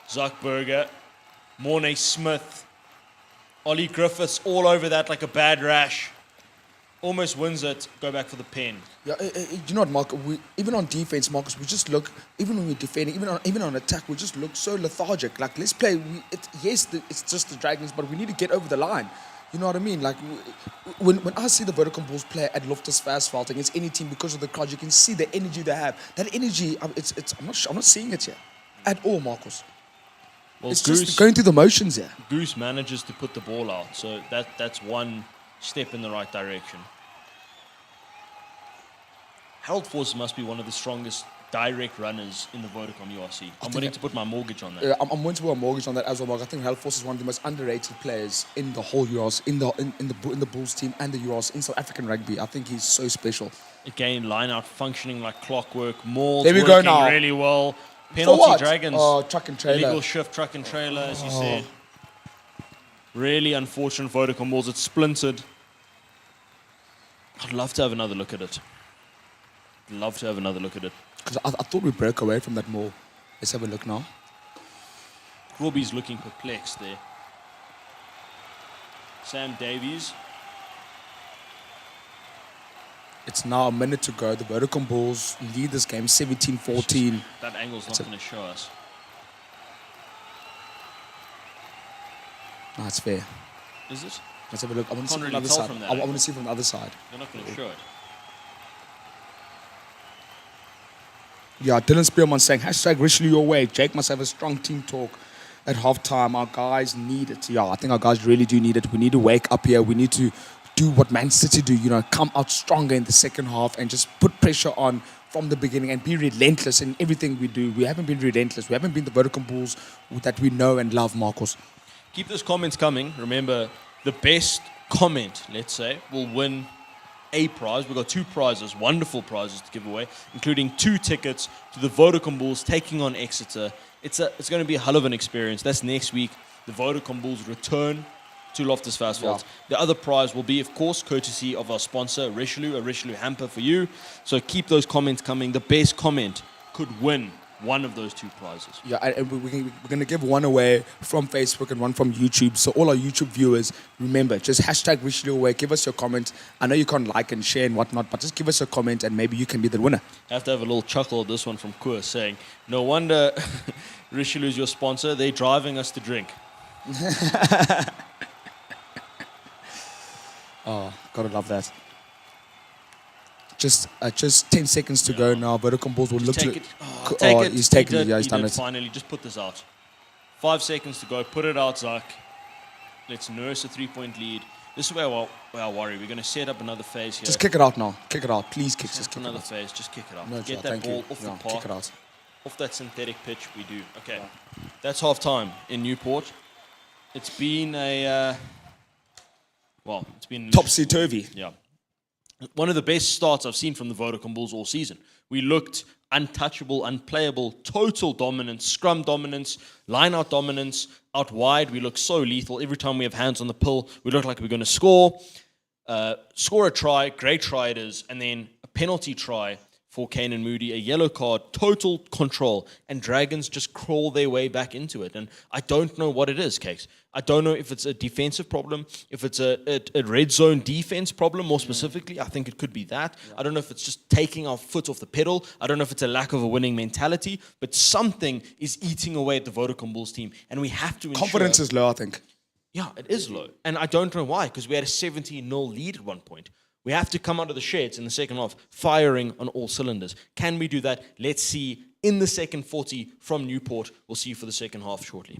Zuckberger, Mornay Smith, Ollie Griffiths all over that like a bad rash. Almost wins it. Go back for the pen. Yeah, you know what, Mark? Even on defense, Marcus, we just look. Even when we're defending, even on attack, we just look so lethargic. Like, let's play. It's just the Dragons, but we need to get over the line. You know what I mean? Like, when I see the Vodacom Bulls play at Loftus Versfeld against any team because of the crowd, you can see the energy they have. That energy, I'm not seeing it here at all, Marcus. Well, it's just going through the motions here. Goose manages to put the ball out, so that's one step in the right direction. Harold Forster must be one of the strongest direct runners in the Vodacom URC. I'm willing to put my mortgage on that. I'm willing to put a mortgage on that as well, Mark. I think Harold Forster is one of the most underrated players in the whole URC, in the Bulls team and the URC, in South African rugby. I think he's so special. Again, line out functioning like clockwork. Maul's There we go working now. really well. For Penalty what? Dragons. Oh, truck and trailer. Illegal shift, truck and trailer, as you said. Really unfortunate Vodacom Bulls. It's splintered. I'd love to have another look at it. Because I thought we broke away from that maul. Let's have a look now. Robbie's looking perplexed there. Sam Davies. It's now a minute to go. The Vodacom Bulls lead this game 17-14. That angle's not going to show us. No, it's fair. Is it? Let's have a look. I want to see Can't from the really other tell side. from that I want angle. to see from the other side. They're not going to show it. Yeah, Dylan Spearman saying, hashtag Richelieu away. Jake must have a strong team talk at halftime. Our guys need it. Yeah, I think our guys really do need it. We need to wake up here. We need to do what Man City do, you know, come out stronger in the second half and just put pressure on from the beginning and be relentless in everything we do. We haven't been relentless. We haven't been the Vodacom Bulls that we know and love, Marcos. Keep those comments coming. Remember, the best comment, let's say, will win a prize. We've got 2 prizes, wonderful prizes to give away, including 2 tickets to the Vodacom Bulls taking on Exeter. It's going to be a hell of an experience. That's next week. The Vodacom Bulls return to Loftus Versfeld. Yeah. The other prize will be, of course, courtesy of our sponsor, Richelieu, a Richelieu hamper for you. So keep those comments coming. The best comment could win one of those 2 prizes. Yeah, and we're going to give one away from Facebook and one from YouTube. So all our YouTube viewers, remember, just hashtag Richelieu away. Give us your comment. I know you can't like and share and whatnot, but just give us a comment and maybe you can be the winner. I have to have a little chuckle at this one from Koor saying, no wonder Richelieu is your sponsor. They're driving us to drink. Oh, gotta love that. just 10 seconds to go now. Vodacom Bulls will look Take to. it. Oh, take it. He's taken it. Yeah, he's he done did it. finally. Just put this out. 5 seconds to go. Put it out, Zach. Let's nurse a 3-point lead. This is where I worry. We're going to set up another phase here. Just kick it out now. Kick it out. Please kick. Just kick it Another out. phase. Just kick it out. No, Get Joe, that thank ball you. off the Yeah, park. kick it out. Off that synthetic pitch. We do. Okay. That's half time in Newport. It's been it's been Topsy-turvy. Yeah. One of the best starts I've seen from the Vodacom Bulls all season. We looked untouchable, unplayable, total dominance, scrum dominance, line-out dominance, out wide. We look so lethal. Every time we have hands on the pill, we look like we're going to score. Score a try, great try it is, and then a penalty try for Kane and Moody, a yellow card, total control, and Dragons just crawl their way back into it. And I don't know what it is, Cakes. I don't know if it's a defensive problem, if it's a red zone defense problem, more specifically. I think it could be that. I don't know if it's just taking our foot off the pedal. I don't know if it's a lack of a winning mentality, but something is eating away at the Vodacom Bulls team, and we have to ensure... Confidence is low, I think. Yeah, it is low. And I don't know why, because we had a 17-0 lead at one point. We have to come out of the sheds in the second half, firing on all cylinders. Can we do that? Let's see in the second 40 from Newport. We'll see you for the second half shortly.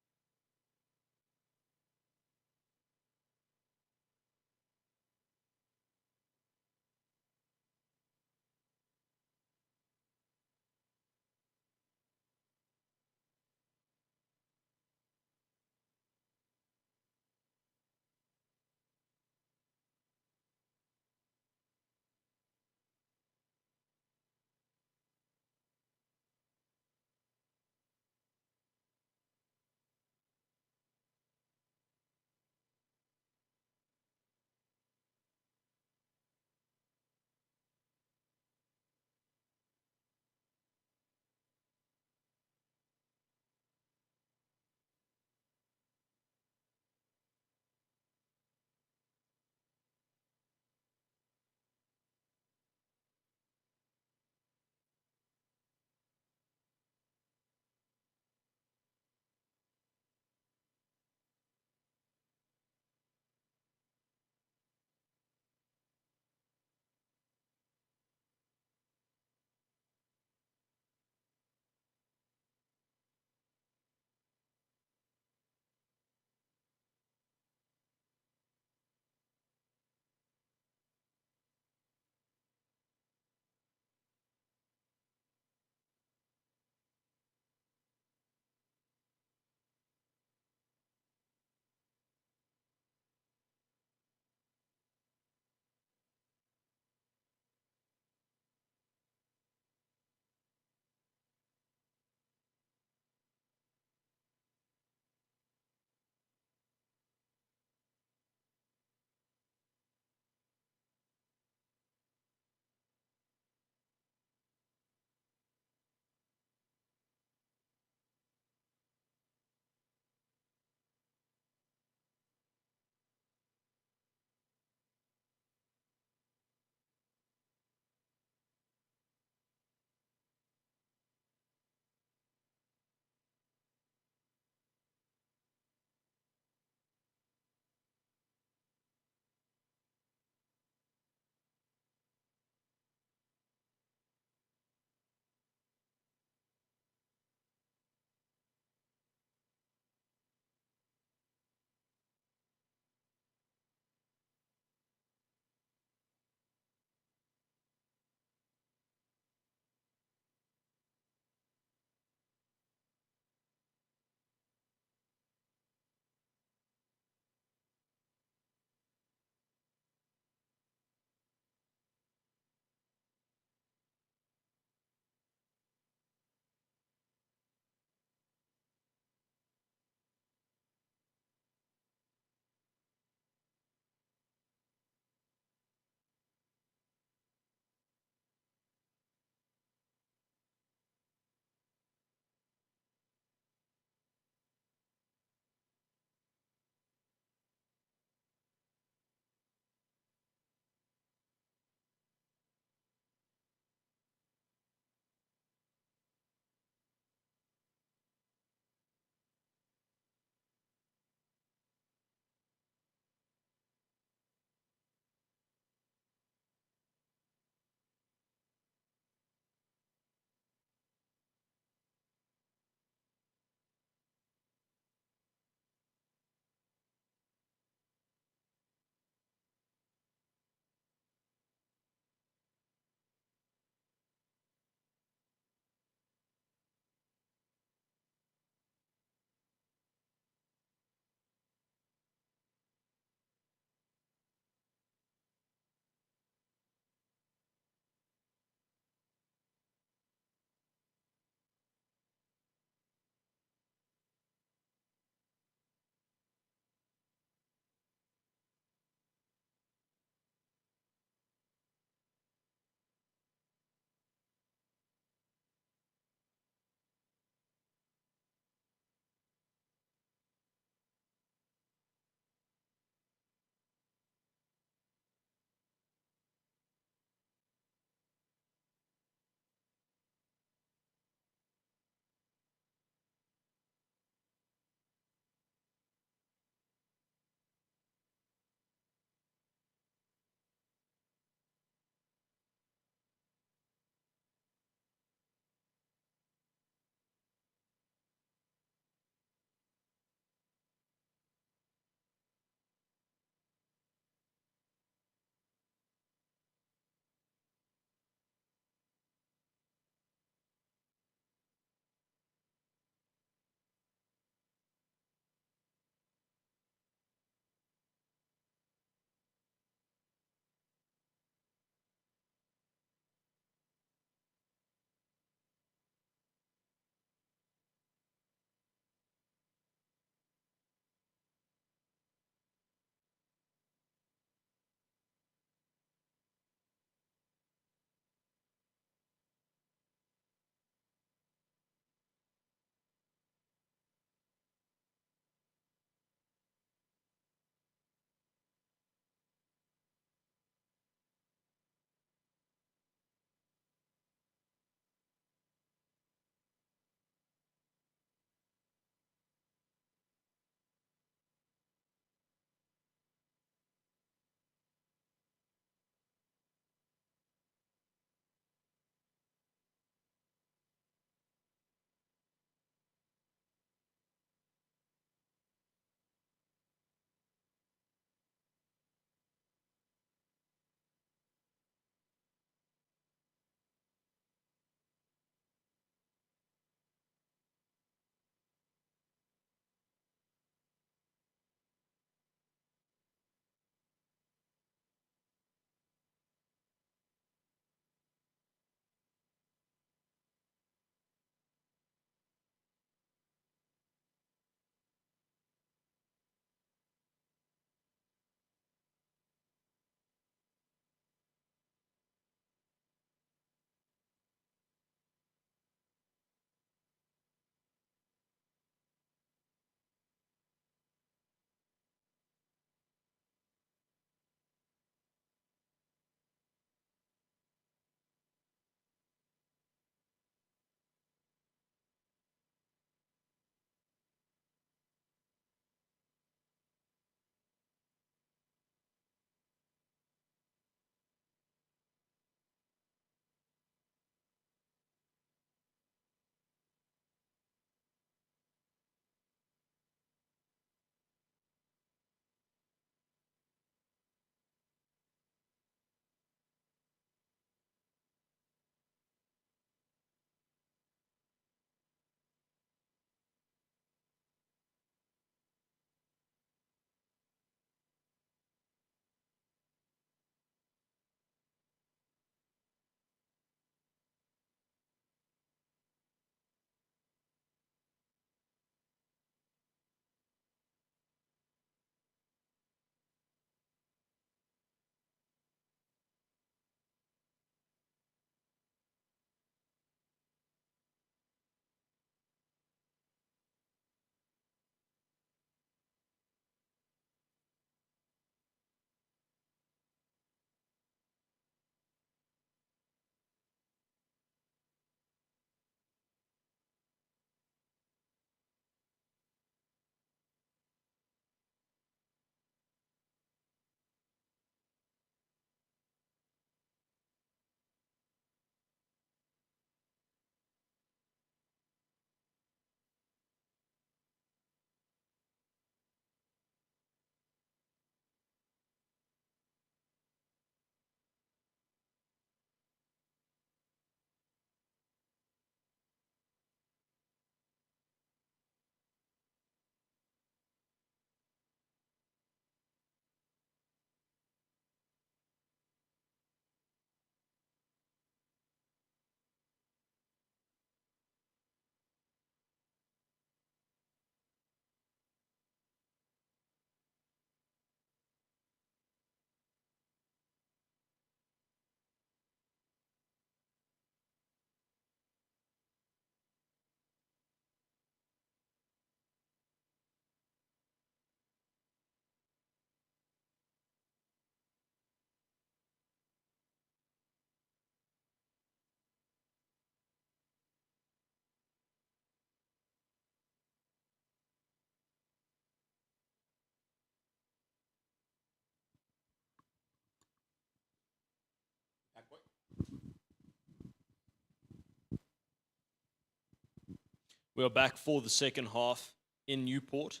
We are back for the second half in Newport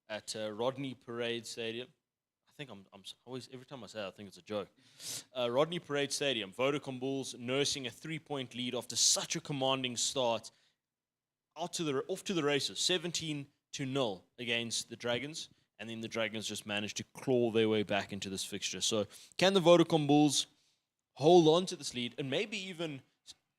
at Rodney Parade Stadium. I think I'm always, every time I say it, I think it's a joke. Rodney Parade Stadium. Vodacom Bulls nursing a 3-point lead after such a commanding start. Off to the races, 17-0 against the Dragons. And then the Dragons just managed to claw their way back into this fixture. So can the Vodacom Bulls hold on to this lead and maybe even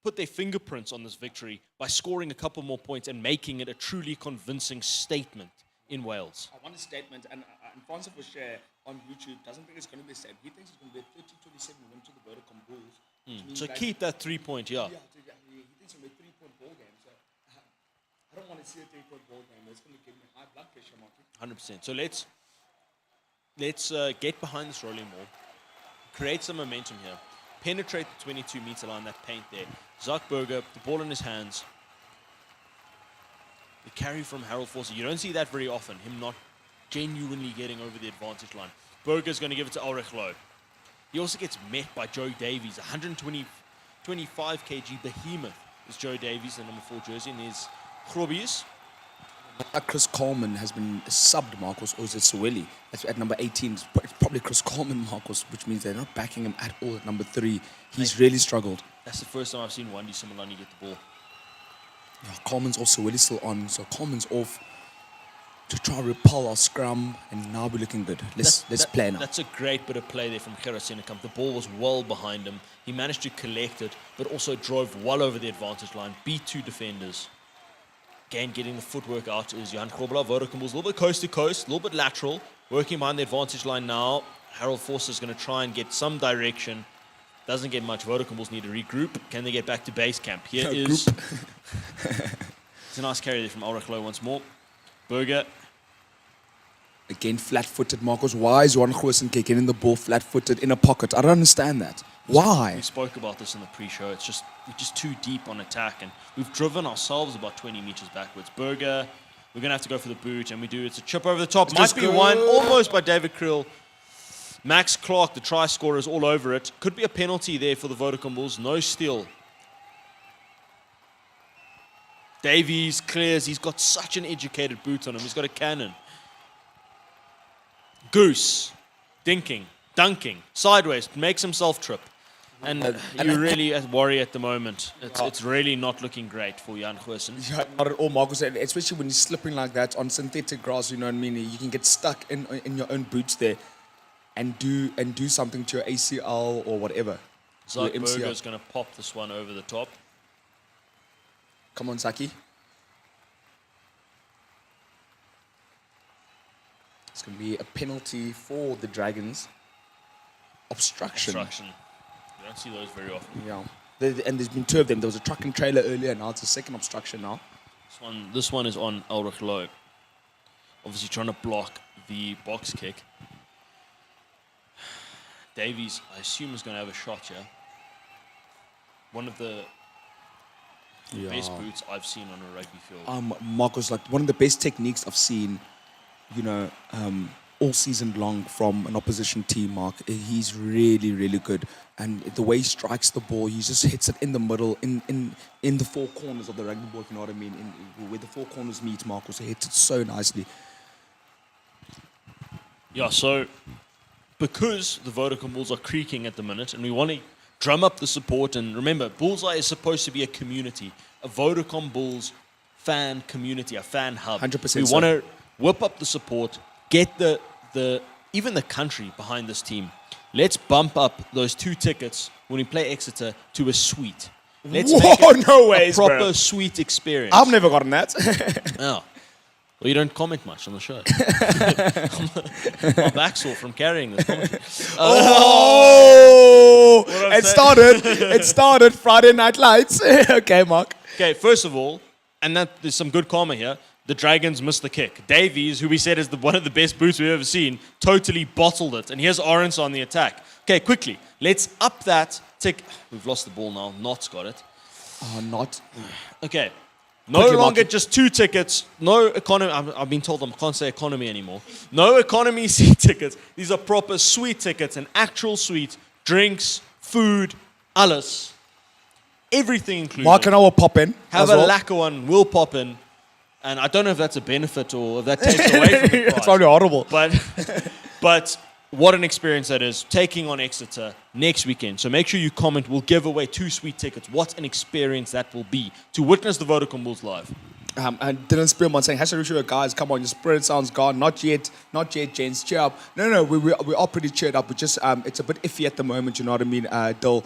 put their fingerprints on this victory by scoring a couple more points and making it a truly convincing statement in Wales? I want a statement, and Francis for share on YouTube doesn't think it's going to be the same. He thinks it's going to be a 30-27 win to the Vodacom Bulls. So keep that 3-point, yeah. He thinks it'll be a 3-point ball game. So I don't want to see a 3-point ball game. It's going to give me high blood pressure, Marky. 100%. So let's get behind this rolling ball, create some momentum here, penetrate the 22-meter line, that paint there. Zuckerberger, the ball in his hands. The carry from Harold Forster. You don't see that very often, him not genuinely getting over the advantage line. Berger's going to give it to Ulrich Loh. He also gets met by Joe Davies, 125 kg behemoth is Joe Davies, the number 4 jersey, and there's Grobius. Chris Coleman has been subbed, Marcos, or is it Suweli? That's at number 18. It's probably Chris Coleman, Marcos, which means they're not backing him at all at number 3. He's really struggled. That's the first time I've seen Wandi Simelane get the ball. Yeah, Coleman's off, Suweli's still on, so Coleman's off to try and repel our scrum, and now we're looking good. Let's play now. That's a great bit of play there from Gerard Sennekamp. The ball was well behind him. He managed to collect it, but also drove well over the advantage line, beat 2 defenders. Again, getting the footwork out is Jan Grobler. Vodacom was a little bit coast to coast, a little bit lateral, working behind the advantage line now. Harold Forster is going to try and get some direction. Doesn't get much. Vodacom Bulls need to regroup. Can they get back to base camp? Here is... It's a nice carry there from Ulrich Loh once more. Berger. Again, flat-footed, Marcos. Why is Juan Goosen getting the ball flat-footed in a pocket? I don't understand that. Why? We spoke about this in the pre-show. It's just we're just too deep on attack, and we've driven ourselves about 20 meters backwards. Berger, we're going to have to go for the boot, and we do. It's a chip over the top. Might be one, almost by David Krill. Max Clark, the try scorer, is all over it. Could be a penalty there for the Vodacom Bulls. No steal. Davies clears. He's got such an educated boot on him. He's got a cannon. Goose, dunking, sideways, makes himself trip. And you really worry at the moment. It's really not looking great for Jan Goosen. Yeah, not at all, Marcus. Especially when he's slipping like that on synthetic grass, you know what I mean? You can get stuck in your own boots there and do something to your ACL or whatever. Zuckerberger's going to pop this one over the top. Come on, Zaki. It's going to be a penalty for the Dragons. Obstruction. You don't see those very often. Yeah. And there's been 2 of them. There was a truck and trailer earlier. Now it's a second obstruction now. This one is on Ulrich Loh. Obviously trying to block the box kick. Davies, I assume, is going to have a shot here. One of the best boots I've seen on a rugby field. Marcos, like one of the best techniques I've seen, all season long from an opposition team, Mark. He's really, really good. And the way he strikes the ball, he just hits it in the middle, in the 4 corners of the rugby ball, if you know what I mean, where the 4 corners meet, Marcos. He hits it so nicely. Yeah, so because the Vodacom Bulls are creaking at the minute, and we want to drum up the support, and remember, Bullseye is supposed to be a community, a Vodacom Bulls fan community, a fan hub. 100%. We want to whip up the support, get even the country behind this team. Let's bump up those 2 tickets when we play Exeter to a suite. Let's make it a proper suite experience. I've never gotten that. Oh. Well, you don't comment much on the show. My back's sore from carrying this commentary. It started Friday Night Lights. Okay, Mark. Okay, first of all, and there's some good karma here, the Dragons missed the kick. Davies, who we said is one of the best boots we've ever seen, totally bottled it. And here's Orange on the attack. Okay, quickly, let's up that tick. We've lost the ball now. Knott's got it. Not. Okay. No longer just 2 tickets. No economy. I've been told I can't say economy anymore. No economy seat tickets. These are proper suite tickets, an actual suite. Drinks, food, alles. Everything included. Mark and I will pop in. Have a lacquer one. We'll pop in. And I don't know if that's a benefit or if that takes away from the prize. It's probably horrible. But what an experience that is, taking on Exeter next weekend. So make sure you comment. We'll give away 2 sweet tickets. What an experience that will be to witness the Vodacom Bulls live. And Dylan Spearman saying, #Russia, guys, come on, your spirit sounds gone. Not yet, gents, cheer up. No, we are pretty cheered up. We just, it's a bit iffy at the moment, you know what I mean, Dill.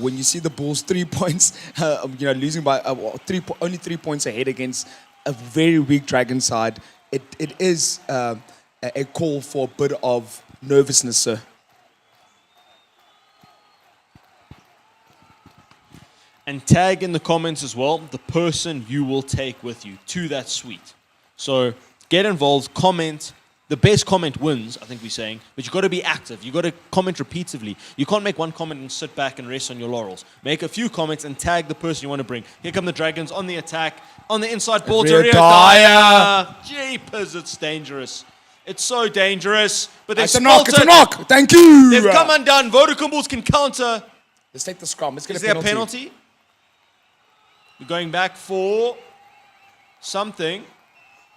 When you see the Bulls 3 points, losing by only 3 points ahead against a very weak Dragon side, it is a call for a bit of nervousness, sir. And tag in the comments as well the person you will take with you to that suite. So get involved, comment. The best comment wins, I think we're saying. But you've got to be active. You've got to comment repeatedly. You can't make one comment and sit back and rest on your laurels. Make a few comments and tag the person you want to bring. Here come the Dragons on the attack. On the inside ball to Rio Dyer. Jeepers, it's dangerous. It's so dangerous. But they've It's a knock. Thank you. They've come undone. Vodacom Bulls can counter. Let's take the scrum. Let's get Is a there penalty. a penalty? We're going back for something.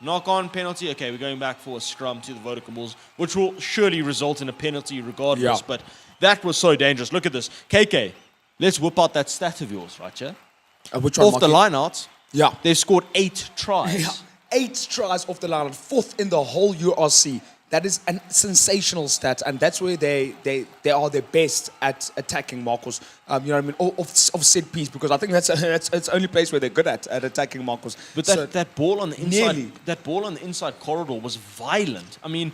Knock-on penalty. Okay, we're going back for a scrum to the Vodacom Bulls, which will surely result in a penalty regardless. Yeah. But that was so dangerous. Look at this. KK, let's whip out that stat of yours, right, yeah? Which one, Off the Marky? line-out, Yeah. they've scored 8 tries. Yeah. 8 tries off the line, 4th in the whole URC. That is a sensational stat, and that's where they are their best at attacking, Marcos. You know what I mean? Of set piece, because I think that's the only place where they're good at attacking, Marcos. But So, that ball on the inside, nearly. that ball on the inside corridor was violent. I mean,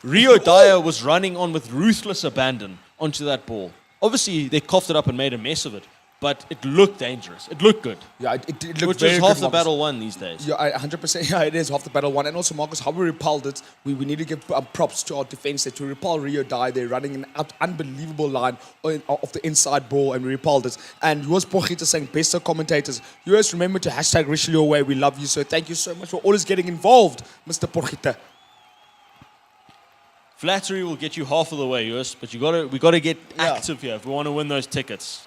Rio Dyer was running on with ruthless abandon onto that ball. Obviously, they coughed it up and made a mess of it, but it looked dangerous. It looked good. yeah, it looked Which very is good, half the Marcos. battle won these days. Yeah, 100%. Yeah, it is half the battle won. And also, Marcus, how we repelled it, we need to give props to our defense there to repel Rio Dye. They're running an unbelievable line of the inside ball, and we repelled it. And yours, Porchita, saying, best of commentators. You guys remember to # Richelieu away. We love you, so thank you so much for always getting involved, Mr. Porchita. Flattery will get you half of the way, Urs, but we got to get active here if we want to win those tickets.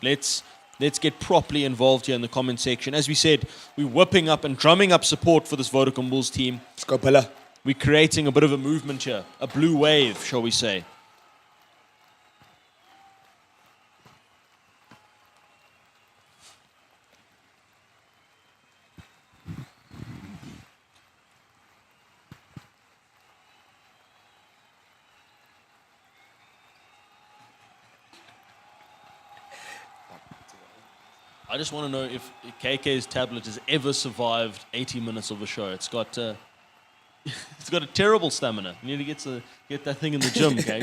Let's get properly involved here in the comment section. As we said, we're whipping up and drumming up support for this Vodacom Bulls team. Let's go, Bella. We're creating a bit of a movement here, a blue wave, shall we say. I just want to know if KK's tablet has ever survived 80 minutes of a show. It's got it's got a terrible stamina. You need to get that thing in the gym, okay?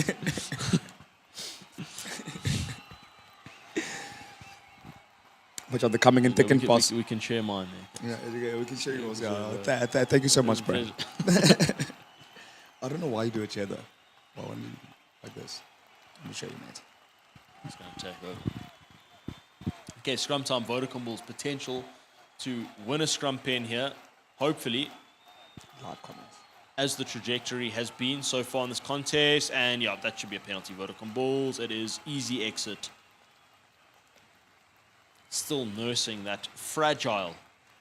Which are the coming in thick and fast. We can share mine there. Yeah, we can share yours. Yeah. Thank you so much, bro. I don't know why you do it here, though. Why don't you like this? Let me show you, mate. It's going to take over. Okay, scrum time. Vodacom Bulls potential to win a scrum pen here. Hopefully, Live comments. as the trajectory has been so far in this contest. And yeah, that should be a penalty. Vodacom Bulls. It is easy exit. Still nursing that fragile,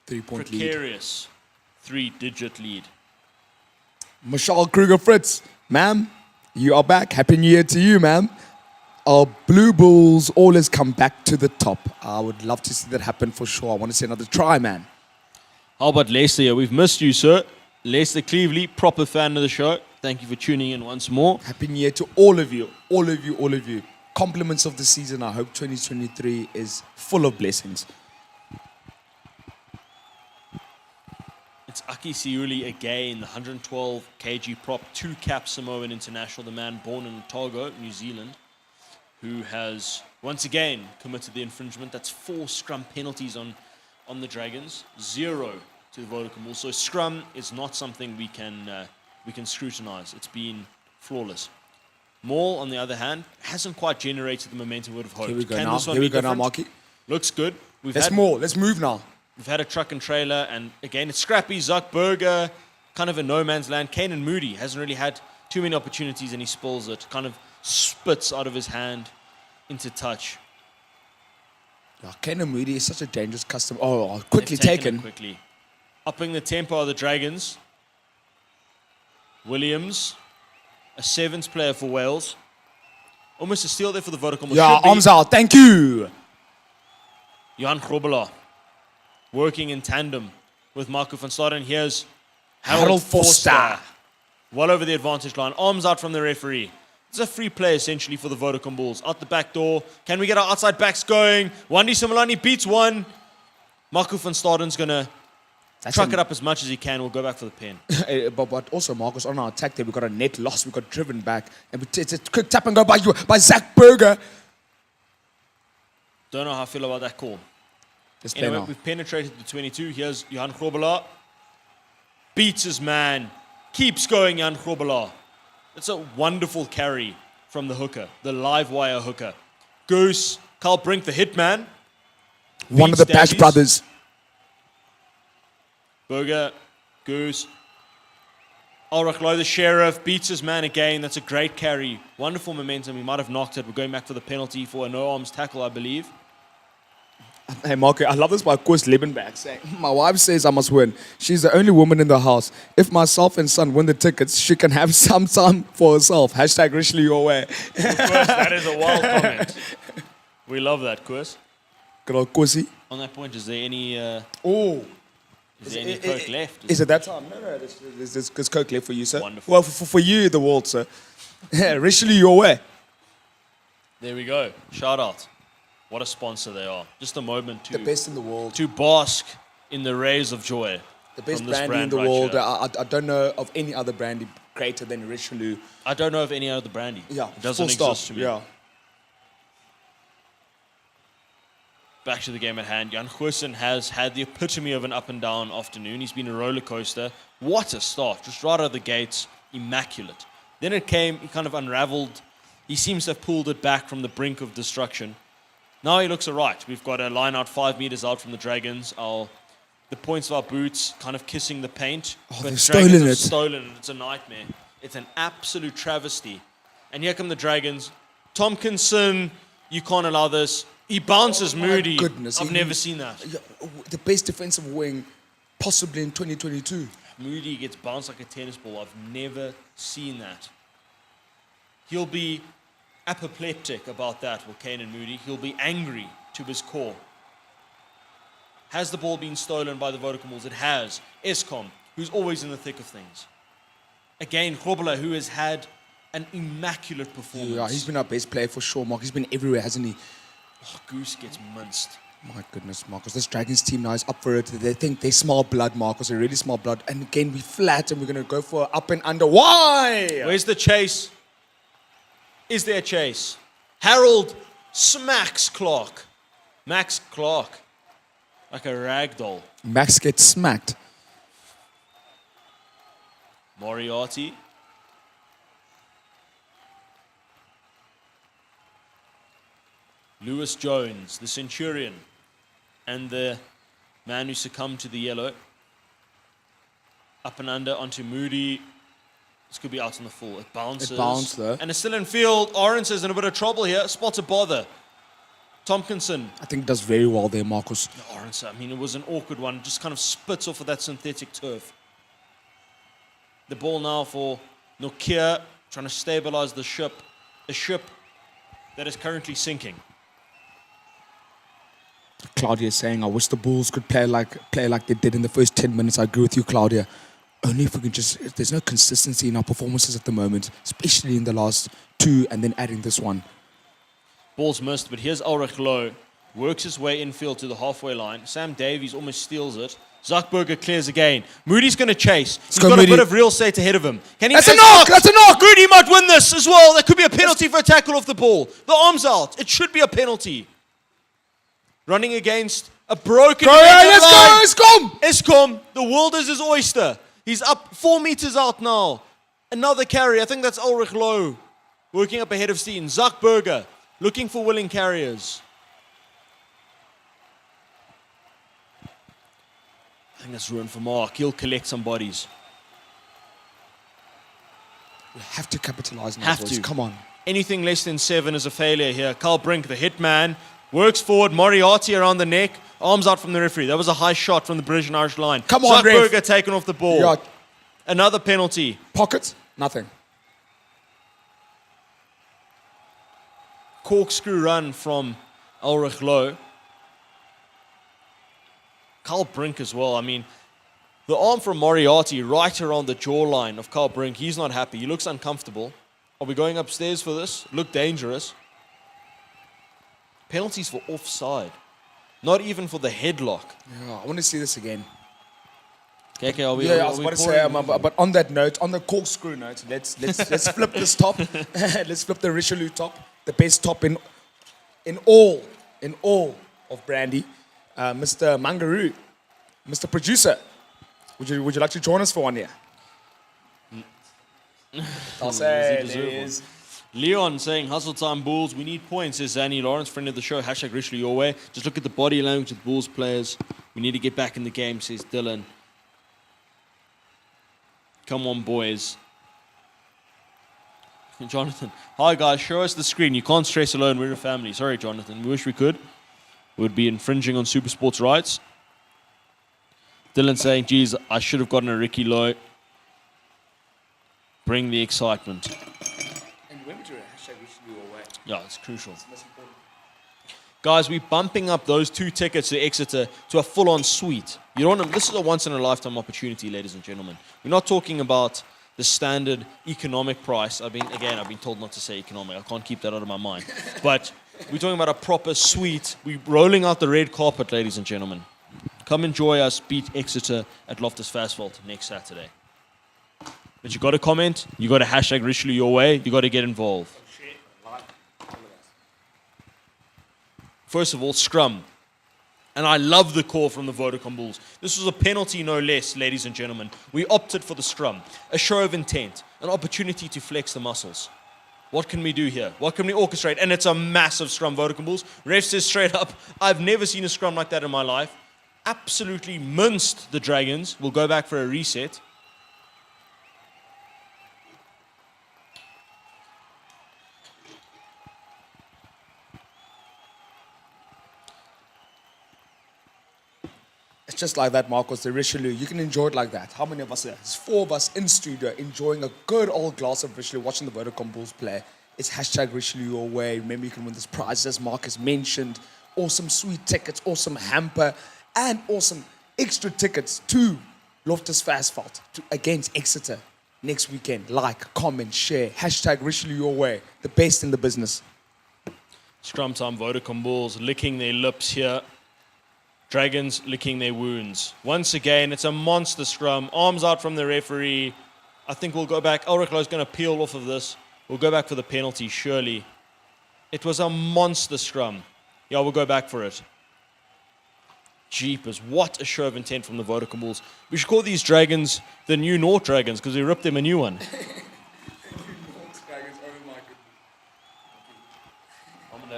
3-point lead. precarious 3-digit lead. Michelle Kruger Fritz, ma'am, you are back. Happy New Year to you, ma'am. Our Blue Bulls always come back to the top. I would love to see that happen for sure. I want to see another try, man. How about Lester here? We've missed you, sir. Lester Cleveley, proper fan of the show. Thank you for tuning in once more. Happy New Year to all of you. All of you, all of you. Compliments of the season. I hope 2023 is full of blessings. It's Aki Siuli again, the 112 kg prop, 2-cap Samoan international, the man born in Otago, New Zealand, who has once again committed the infringement. That's 4 scrum penalties on the Dragons, 0 to the Vodacom Bulls. So scrum is not something we can scrutinise. It's been flawless. Maul, on the other hand, hasn't quite generated the momentum we would have hoped. Here we go Can now. this one Here we be go now, different? Marky. Looks good. Let's move now. We've had a truck and trailer, and again, it's scrappy. Zuckberger, kind of a no man's land. Kanan Moody hasn't really had too many opportunities, and he spills it. Kind of spits out of his hand into touch. Yeah, Kenan Moody is such a dangerous customer. Oh, quickly They've taken. it quickly. Upping the tempo of the Dragons. Williams, a sevens player for Wales. Almost a steal there for the Vodacom. Yeah, arms out. Thank you. Jan Grobela working in tandem with Marco van Staden. Here's Harold Forster. Well over the advantage line. Arms out from the referee. It's a free play essentially for the Vodacom Bulls. Out the back door. Can we get our outside backs going? Wandi Simulani beats one. Marco van Staden's going to truck it up as much as he can. We'll go back for the pen. but also, Marcus, on our attack there, we got a net loss. We got driven back. And it's a quick tap and go by Zach Berger. Don't know how I feel about that call. Let's Anyway, we've penetrated the 22. Here's Jan Grobela. Beats his man. Keeps going, Jan Grobela. It's a wonderful carry from the hooker, the live wire hooker. Goose, Carl Brink, the hitman. One of the Bash brothers. Berger, Goose. Ulrich Lowe, the sheriff, beats his man again. That's a great carry. Wonderful momentum. He might have knocked it. We're going back for the penalty for a no-arms tackle, I believe. Hey, Marco, I love this by Koos Lebenberg saying, my wife says I must win. She's the only woman in the house. If myself and son win the tickets, she can have some time for herself. Hashtag richly your way. Of course, that is a wild comment. We love that, Koos. Good old Koosie. On that point, is there any... Is there any Coke left? Is it that time? No, there's Coke left for you, sir. Wonderful. Well, for you, the world, sir. Richly your way. There we go. Shout out. What a sponsor they are. Just a moment The best in the world. to bask in the rays of joy. The best from this brandy in brand the right world. here. I don't know of any other brandy greater than Richelieu. I don't know of any other brandy. Yeah, It doesn't full stop. exist to me. Yeah. Back to the game at hand. Jan Goosen has had the epitome of an up and down afternoon. He's been a roller coaster. What a start. Just right out of the gates. Immaculate. Then it came, he kind of unraveled. He seems to have pulled it back from the brink of destruction. Now he looks all right. We've got a line out 5 meters out from the Dragons. The points of our boots kind of kissing the paint. Oh, but they've Dragons stolen have it. stolen it. It's a nightmare. It's an absolute travesty. And here come the Dragons. Tompkinson, you can't allow this. He bounces My Moody. goodness. I've never seen that. Yeah, the best defensive wing possibly in 2022. Moody gets bounced like a tennis ball. I've never seen that. He'll be apoplectic about that, will Kane Moody. He'll be angry to his core. Has the ball been stolen by the Vodacom Bulls? It has. Eskom, who's always in the thick of things. Again, Grobela, who has had an immaculate performance. Yeah, he's been our best player for sure, Mark. He's been everywhere, hasn't he? Oh, Goose gets minced. My goodness, Marcus. This Dragons team now is up for it. They think they smell blood, Marcus. They really smell blood. And again, we flat and we're going to go for up and under. Why? Where's the chase? Is there a chase? Harold smacks Clark. Max Clark. Like a rag doll. Max gets smacked. Moriarty. Lewis Jones, the Centurion, and the man who succumbed to the yellow. Up and under onto Moody. This could be out on the full. It bounces. It bounced, though. And it's still in field. Orange is in a bit of trouble here. Spots a bother. Tompkinson. I think does very well there, Marcus. Orange, I mean, it was an awkward one. Just kind of spits off of that synthetic turf. The ball now for Nokia, trying to stabilize the ship. A ship that is currently sinking. Claudia is saying, I wish the Bulls could play like they did in the first 10 minutes. I agree with you, Claudia. Only if we can there's no consistency in our performances at the moment, especially in the last two and then adding this one. Ball's missed, but here's Ulrich Lowe. Works his way infield to the halfway line. Sam Davies almost steals it. Zuckberger clears again. Moody's going to chase. He's got Moody. a bit of real estate ahead of him. Can he? That's a knock! That's a knock! Moody might win this as well. That could be a penalty for a tackle off the ball. The arm's out. It should be a penalty. Running against a broken line. Let's go! Eskom, the world is his oyster. He's up 4 meters out now. Another carry. I think that's Ulrich Lowe working up ahead of Steen. Zuckberger looking for willing carriers. I think that's ruined for Mark. He'll collect some bodies. We have to capitalize now. Have boys. to. Come on. Anything less than 7 is a failure here. Carl Brink, the hitman, works forward. Moriarty around the neck. Arms out from the referee. That was a high shot from the British and Irish line. Come on, ref. Zuckerberg taken off the ball. Yeah. Another penalty. Pocket, nothing. Corkscrew run from Ulrich Lowe. Carl Brink as well. I mean, the arm from Moriarty right around the jawline of Carl Brink. He's not happy. He looks uncomfortable. Are we going upstairs for this? Look dangerous. Penalties for offside. Not even for the headlock. Yeah, I want to see this again. Okay, are we? Yeah, are I was we about to say, pouring- but on that note, on the corkscrew note, let's flip this top. Let's flip the Richelieu top, the best top in all of brandy. Mr. Mangaroo, Mr. Producer, would you like to join us for one here? I'll say Does he there deserve he one? is. Leon saying, hustle time, Bulls. We need points, says Zanny Lawrence, friend of the show. Hashtag Richelieu your way. Just look at the body language of the Bulls players. We need to get back in the game, says Dylan. Come on, boys. Jonathan, hi guys, show us the screen. You can't stress alone, we're a family. Sorry, Jonathan, we wish we could. We would be infringing on Super Sports rights. Dylan saying, geez, I should have gotten a Ricky Lowe. Bring the excitement. And remember to hashtag Richelieu your way. Yeah, it's crucial. Guys, we're bumping up those 2 tickets to Exeter to a full-on suite. You don't want to, this is a once-in-a-lifetime opportunity, ladies and gentlemen. We're not talking about the standard economic price. I've been told not to say economic. I can't keep that out of my mind. But we're talking about a proper suite. We're rolling out the red carpet, ladies and gentlemen. Come enjoy us beat Exeter at Loftus Versfeld next Saturday. But you got to comment. You got to hashtag Richelieu your way. You got to get involved. First of all, Scrum. And I love the call from the Vodacom Bulls. This was a penalty, no less, ladies and gentlemen. We opted for the Scrum. A show of intent. An opportunity to flex the muscles. What can we do here? What can we orchestrate? And it's a massive Scrum, Vodacom Bulls. Ref says straight up, I've never seen a Scrum like that in my life. Absolutely minced the Dragons. We'll go back for a reset. It's just like that, Marcos, the Richelieu. You can enjoy it like that. How many of us are there? There's 4 of us in studio enjoying a good old glass of Richelieu, watching the Vodacom Bulls play. It's hashtag Richelieu your way. Remember, you can win this prize, as Marcus mentioned. Awesome sweet tickets, awesome hamper, and awesome extra tickets to Loftus Versfeld against Exeter next weekend. Like, comment, share. Hashtag Richelieu your way. The best in the business. Scrum time, Vodacom Bulls licking their lips here. Dragons licking their wounds. Once again, it's a monster scrum. Arms out from the referee. I think we'll go back. Ulrich Lowe's going to peel off of this. We'll go back for the penalty, surely. It was a monster scrum. Yeah, we'll go back for it. Jeepers, what a show of intent from the Vodacom Bulls. We should call these Dragons the new North Dragons because we ripped them a new one.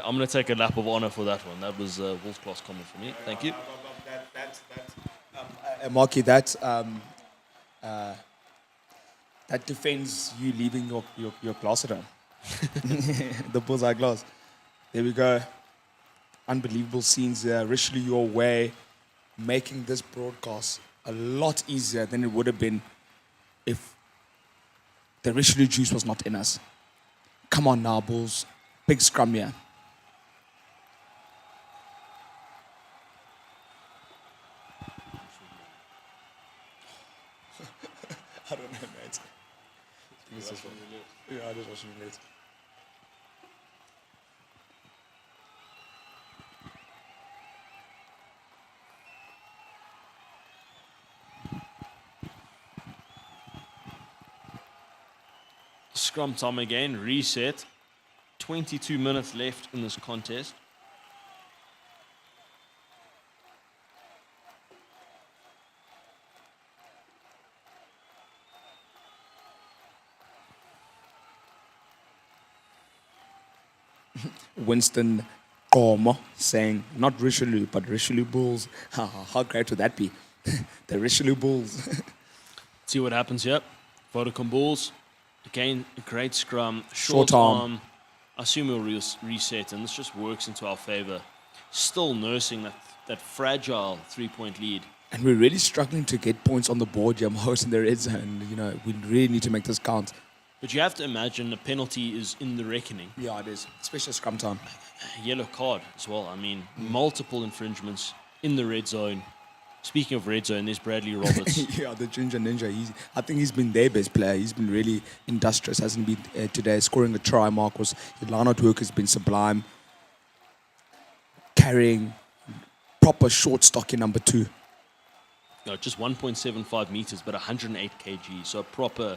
I'm going to take a lap of honor for that one. That was a Wolves class comment for me. Thank you. Marky, that defends you leaving your glass at home. The bullseye glass. There we go. Unbelievable scenes there. Richelieu your way, making this broadcast a lot easier than it would have been if the Richelieu juice was not in us. Come on now, Bulls. Big scrum here. I don't know, mate. Yeah, I just watching it. Scrum time again, reset. 22 minutes left in this contest. Winston Como saying, not Richelieu, but Richelieu Bulls. How great would that be? The Richelieu Bulls. See what happens here. Vodacom Bulls. Again, a great scrum. Short arm. I assume we'll reset, and this just works into our favor. Still nursing that fragile 3-point lead. And we're really struggling to get points on the board here, most in the red zone. You know, we really need to make this count. But you have to imagine a penalty is in the reckoning. Yeah, it is, especially scrum time. Yellow card as well. I mean, multiple infringements in the red zone. Speaking of red zone, there's Bradley Roberts. Yeah, the Ginger Ninja. I think he's been their best player. He's been really industrious, hasn't been today. Scoring a try, Marcus. His line-out work has been sublime. Carrying proper short stocky number 2. No, just 1.75 meters, but 108 kg. So a proper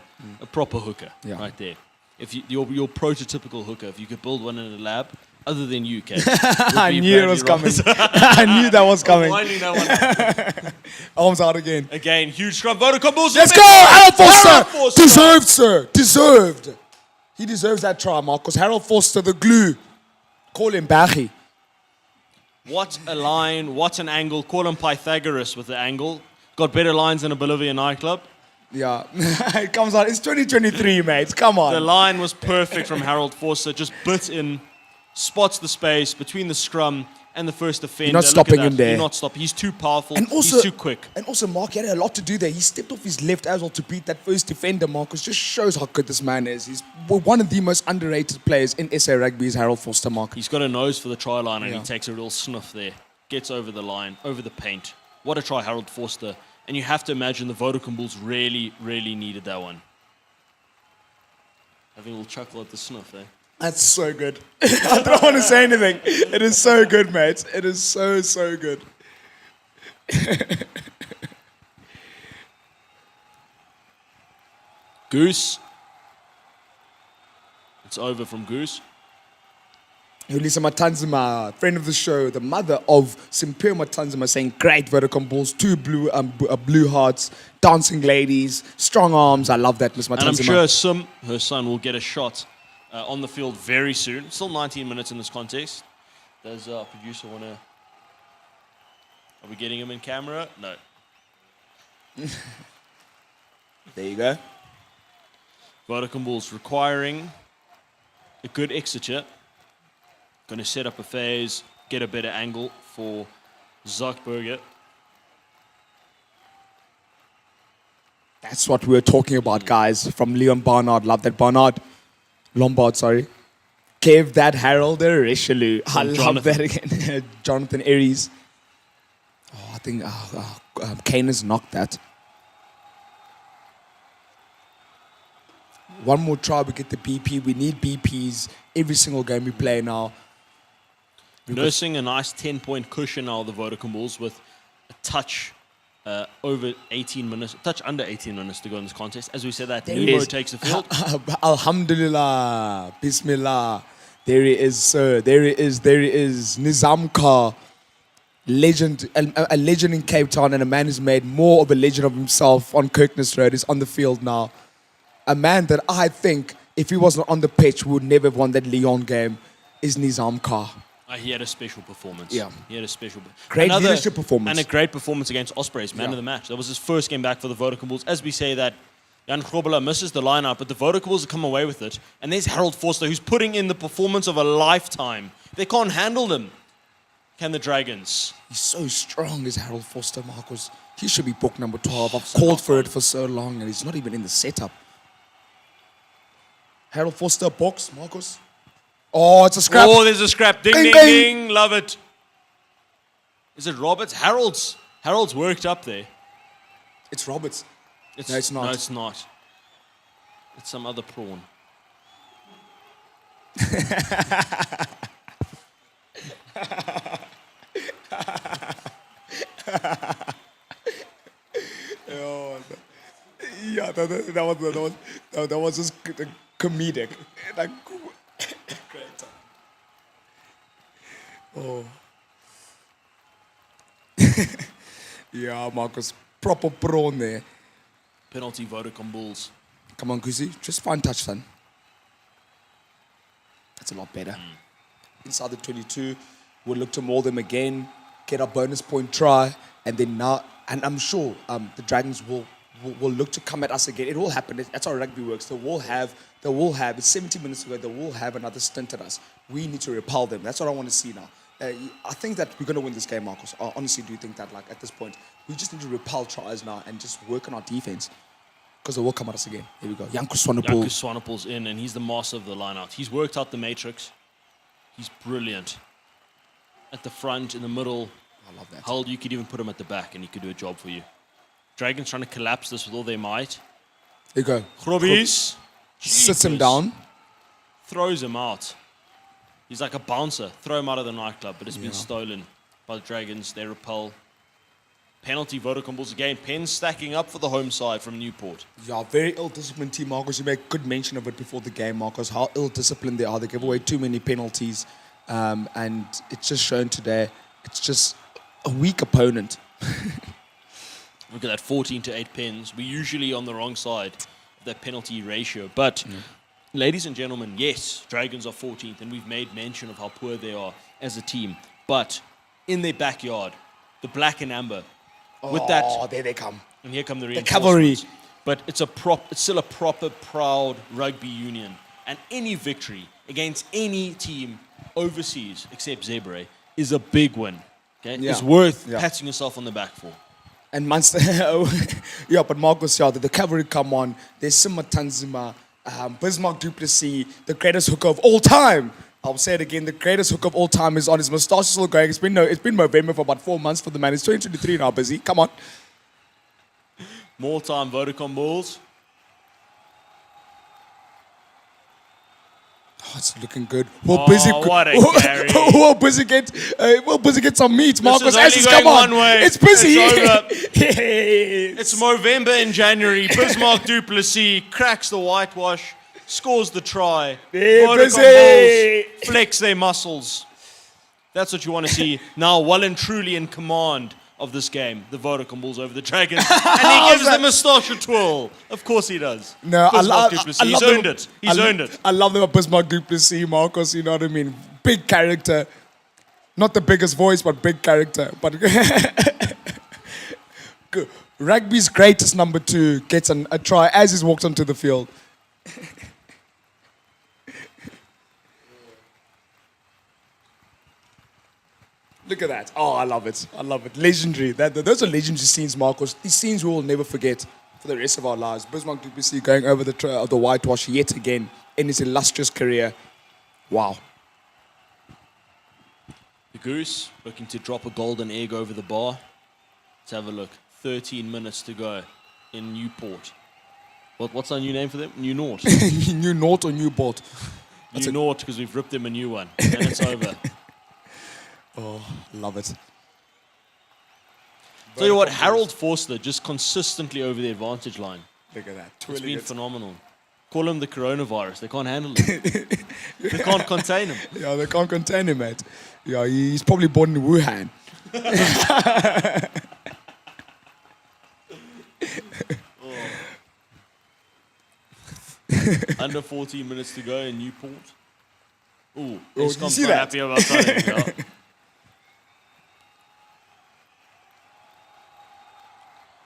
hooker right there. If your prototypical hooker, if you could build one in a lab, other than you, Kate. I knew it was coming. I knew that was coming. Winding that one up. Arms out again. Again, huge scrum. Vodacom Bulls. Let's go! Harold Forster! Deserved, sir. Deserved. He deserves that try, Marcus. Harold Forster, the glue. Call him Baggy. What a line. What an angle. Call him Pythagoras with the angle. Got better lines than a Bolivia nightclub. Yeah. It comes out. It's 2023, mate. Come on. The line was perfect from Harold Forster. Just bit in. Spots the space between the scrum and the first defender. You're not stopping him there. You're not stopping. He's too powerful. And also, he's too quick. And also, Mark, he had a lot to do there. He stepped off his left as well to beat that first defender, Marcus. Just shows how good this man is. He's one of the most underrated players in SA Rugby is Harold Forster, Mark. He's got a nose for the try line and he takes a real sniff there. Gets over the line, over the paint. What a try, Harold Forster. And you have to imagine the Vodacom Bulls really, really needed that one. Having a little chuckle at the sniff, eh? That's so good. I don't want to say anything. It is so good, mate. It is so, so good. Goose. It's over from Goose. Yolisa Matanzima, friend of the show, the mother of Simpio Matanzima, saying, great Vodacom Bulls, 2 blue hearts, dancing ladies, strong arms. I love that, Miss Matanzima. And I'm sure Sim, her son, will get a shot on the field very soon. Still 19 minutes in this contest. Does our producer want to... Are we getting him in camera? No. There you go. Vodacom Bulls requiring a good exeter. Going to set up a phase, get a better angle for Zuckerberger. That's what we were talking about, guys. From Leon Barnard. Love that Barnard. Lombard, sorry. Gave that Harold a Richelieu. I love that again. Jonathan Aries. Oh, I think Kane has knocked that. One more try, we get the BP. We need BPs every single game we play now. Nursing a nice 10-point cushion now, the Vodacom Bulls, with a touch over 18 minutes, a touch under 18 minutes to go in this contest. As we said, that Nemo takes the field. Alhamdulillah, Bismillah. There he is, sir. There he is. Nizam Kar, legend, a legend in Cape Town, and a man who's made more of a legend of himself on Kirkness Road is on the field now. A man that I think, if he wasn't on the pitch, we would never have won that Lyon game, is Nizam Kar. He had a special performance. Yeah. He had a special... Great leadership performance. And a great performance against Ospreys, man of the match. That was his first game back for the Vodacom Bulls. As we say that Jan Grobela misses the lineup, but the Vodacom Bulls have come away with it. And there's Harold Forster, who's putting in the performance of a lifetime. They can't handle him. Can the Dragons? He's so strong, is Harold Forster, Marcus. He should be book number 12. I've called for it for so long, and he's not even in the setup. Harold Forster, box, Marcus. Oh, it's a scrap. Oh, there's a scrap. Ding, Ding, ding, ding. ding. Love it. Is it Roberts? Harold's worked up there. It's Roberts. No, it's not. No, it's not. It's some other prawn. Yeah, that was just comedic. Like, great. Oh. Yeah, Marcus, proper prawn there. Penalty Vodacom Bulls. Come on, Kuzi, just fine touch, son. That's a lot better. Inside the 22, we'll look to maul them again, get our bonus point try, and then now, and I'm sure the Dragons will look to come at us again. It will happen. That's how rugby works. They will have, it's 70 minutes ago, they will have another stint at us. We need to repel them. That's what I want to see now. I think that we're going to win this game, Marcus. I honestly do think that, like, at this point, we just need to repel tries now and just work on our defense. Because they will come at us again. Here we go. Janko Swanepoel. Swanepoel's in, and he's the master of the line-out. He's worked out the matrix. He's brilliant. At the front, in the middle. I love that. Hull, you could even put him at the back, and he could do a job for you. Dragons trying to collapse this with all their might. Here you go. Grobbies. Sits him down. Throws him out. He's like a bouncer. Throw him out of the nightclub, but it's been stolen by the Dragons. They repel. Penalty, Vodacom Bulls again. Pens stacking up for the home side from Newport. Yeah, very ill-disciplined team, Marcus. You make good mention of it before the game, Marcus, how ill-disciplined they are. They give away too many penalties. And it's just shown today. It's just a weak opponent. Look at that, 14-8 pens. We're usually on the wrong side of that penalty ratio. But, ladies and gentlemen, yes, Dragons are 14th, and we've made mention of how poor they are as a team. But in their backyard, the black and amber, with that, there they come. and here come the cavalry. reinforcements. But it's still a proper, proud rugby union. And any victory against any team overseas, except Zebre, is a big win. Okay? Yeah. It's worth Yeah. patting yourself on the back for. And Munster, but Marcus, the cavalry come on. There's Sima Tanzima, Bismarck Duplessis, the greatest hooker of all time. I'll say it again, the greatest hooker of all time is on. His moustache is still going. It's been November for about 4 months for the man. He's 2023 now, busy. Come on. More time, Vodacom Bulls. Oh, it's looking good. What a carry. We'll busy get some meat, Marcus. This is only Come going on. one way. It's busy. It's over. Yes. It's Movember in January. Bismarck Duplessis cracks the whitewash, scores the try. Yeah, Vodacom busy. Bulls flex their muscles. That's what you want to see. Now, well and truly in command of this game, the Vodacom Bulls over the Dragons. And he gives the moustache a twirl. Of course he does. No, Bismarck Duplessis. He's earned it. He's earned it. I love them at Bismarck Duplessis, Marcus, you know what I mean? Big character. Not the biggest voice, but big character. But rugby's greatest number 2 gets a try as he's walked onto the field. Look at that. Oh, I love it. I love it. Legendary. Those are legendary scenes, Marcus. These scenes we will never forget for the rest of our lives. Bismarck Duplessis going over the whitewash yet again in his illustrious career. Wow. The Goose looking to drop a golden egg over the bar. Let's have a look. 13 minutes to go in Newport. What's our new name for them? New Nort. New Nort or New Bolt? New Nort, because we've ripped them a new one. And it's over. Oh, love it. Tell you what, Harold Forster just consistently over the advantage line. Look at that. It's been phenomenal. Call him the coronavirus. They can't handle it. They can't contain him. Yeah, they can't contain him, mate. Yeah, he's probably born in Wuhan. Under 14 minutes to go in Newport. Ooh, you Eskom's see not that? happy about something. Yeah.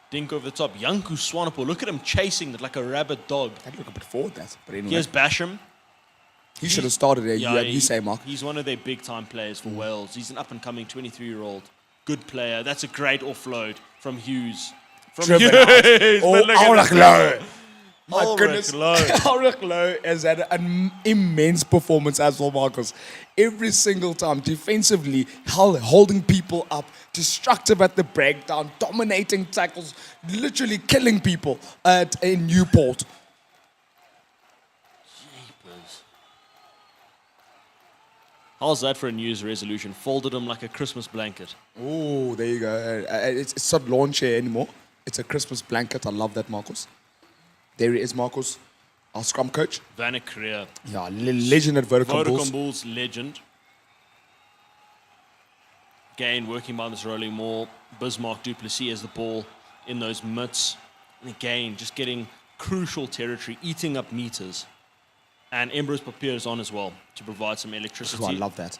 Dink over the top. Janko Swanepoel. Look at him chasing it like a rabid dog. I'd look a bit forward that. But anyway, Here's Basham. he should have started it. You say, Mark. He's one of their big-time players for Wales. He's an up-and-coming 23-year-old. Good player. That's a great offload from Hughes. Driven Hughes. Oh, But look at Ulrich that. Lowe. My Ulrich goodness. Lowe. Ulrich Lowe has had an immense performance as well, Marcus. Every single time, defensively, holding people up, destructive at the breakdown, dominating tackles, literally killing people in Newport. Jeepers. How's that for a New Year's resolution? Folded him like a Christmas blanket. Oh, there you go. It's not lawn chair anymore. It's a Christmas blanket. I love that, Marcus. There he is, Marcus, our scrum coach. Vanek Korea. Yeah, legend at Vodacom Bulls. Vodacom Bulls legend. Again, working by this rolling maul. Bismarck Duplessis has the ball in those mitts. And again, just getting crucial territory, eating up meters. And Embrose Papier is on as well to provide some electricity. Oh, I love that.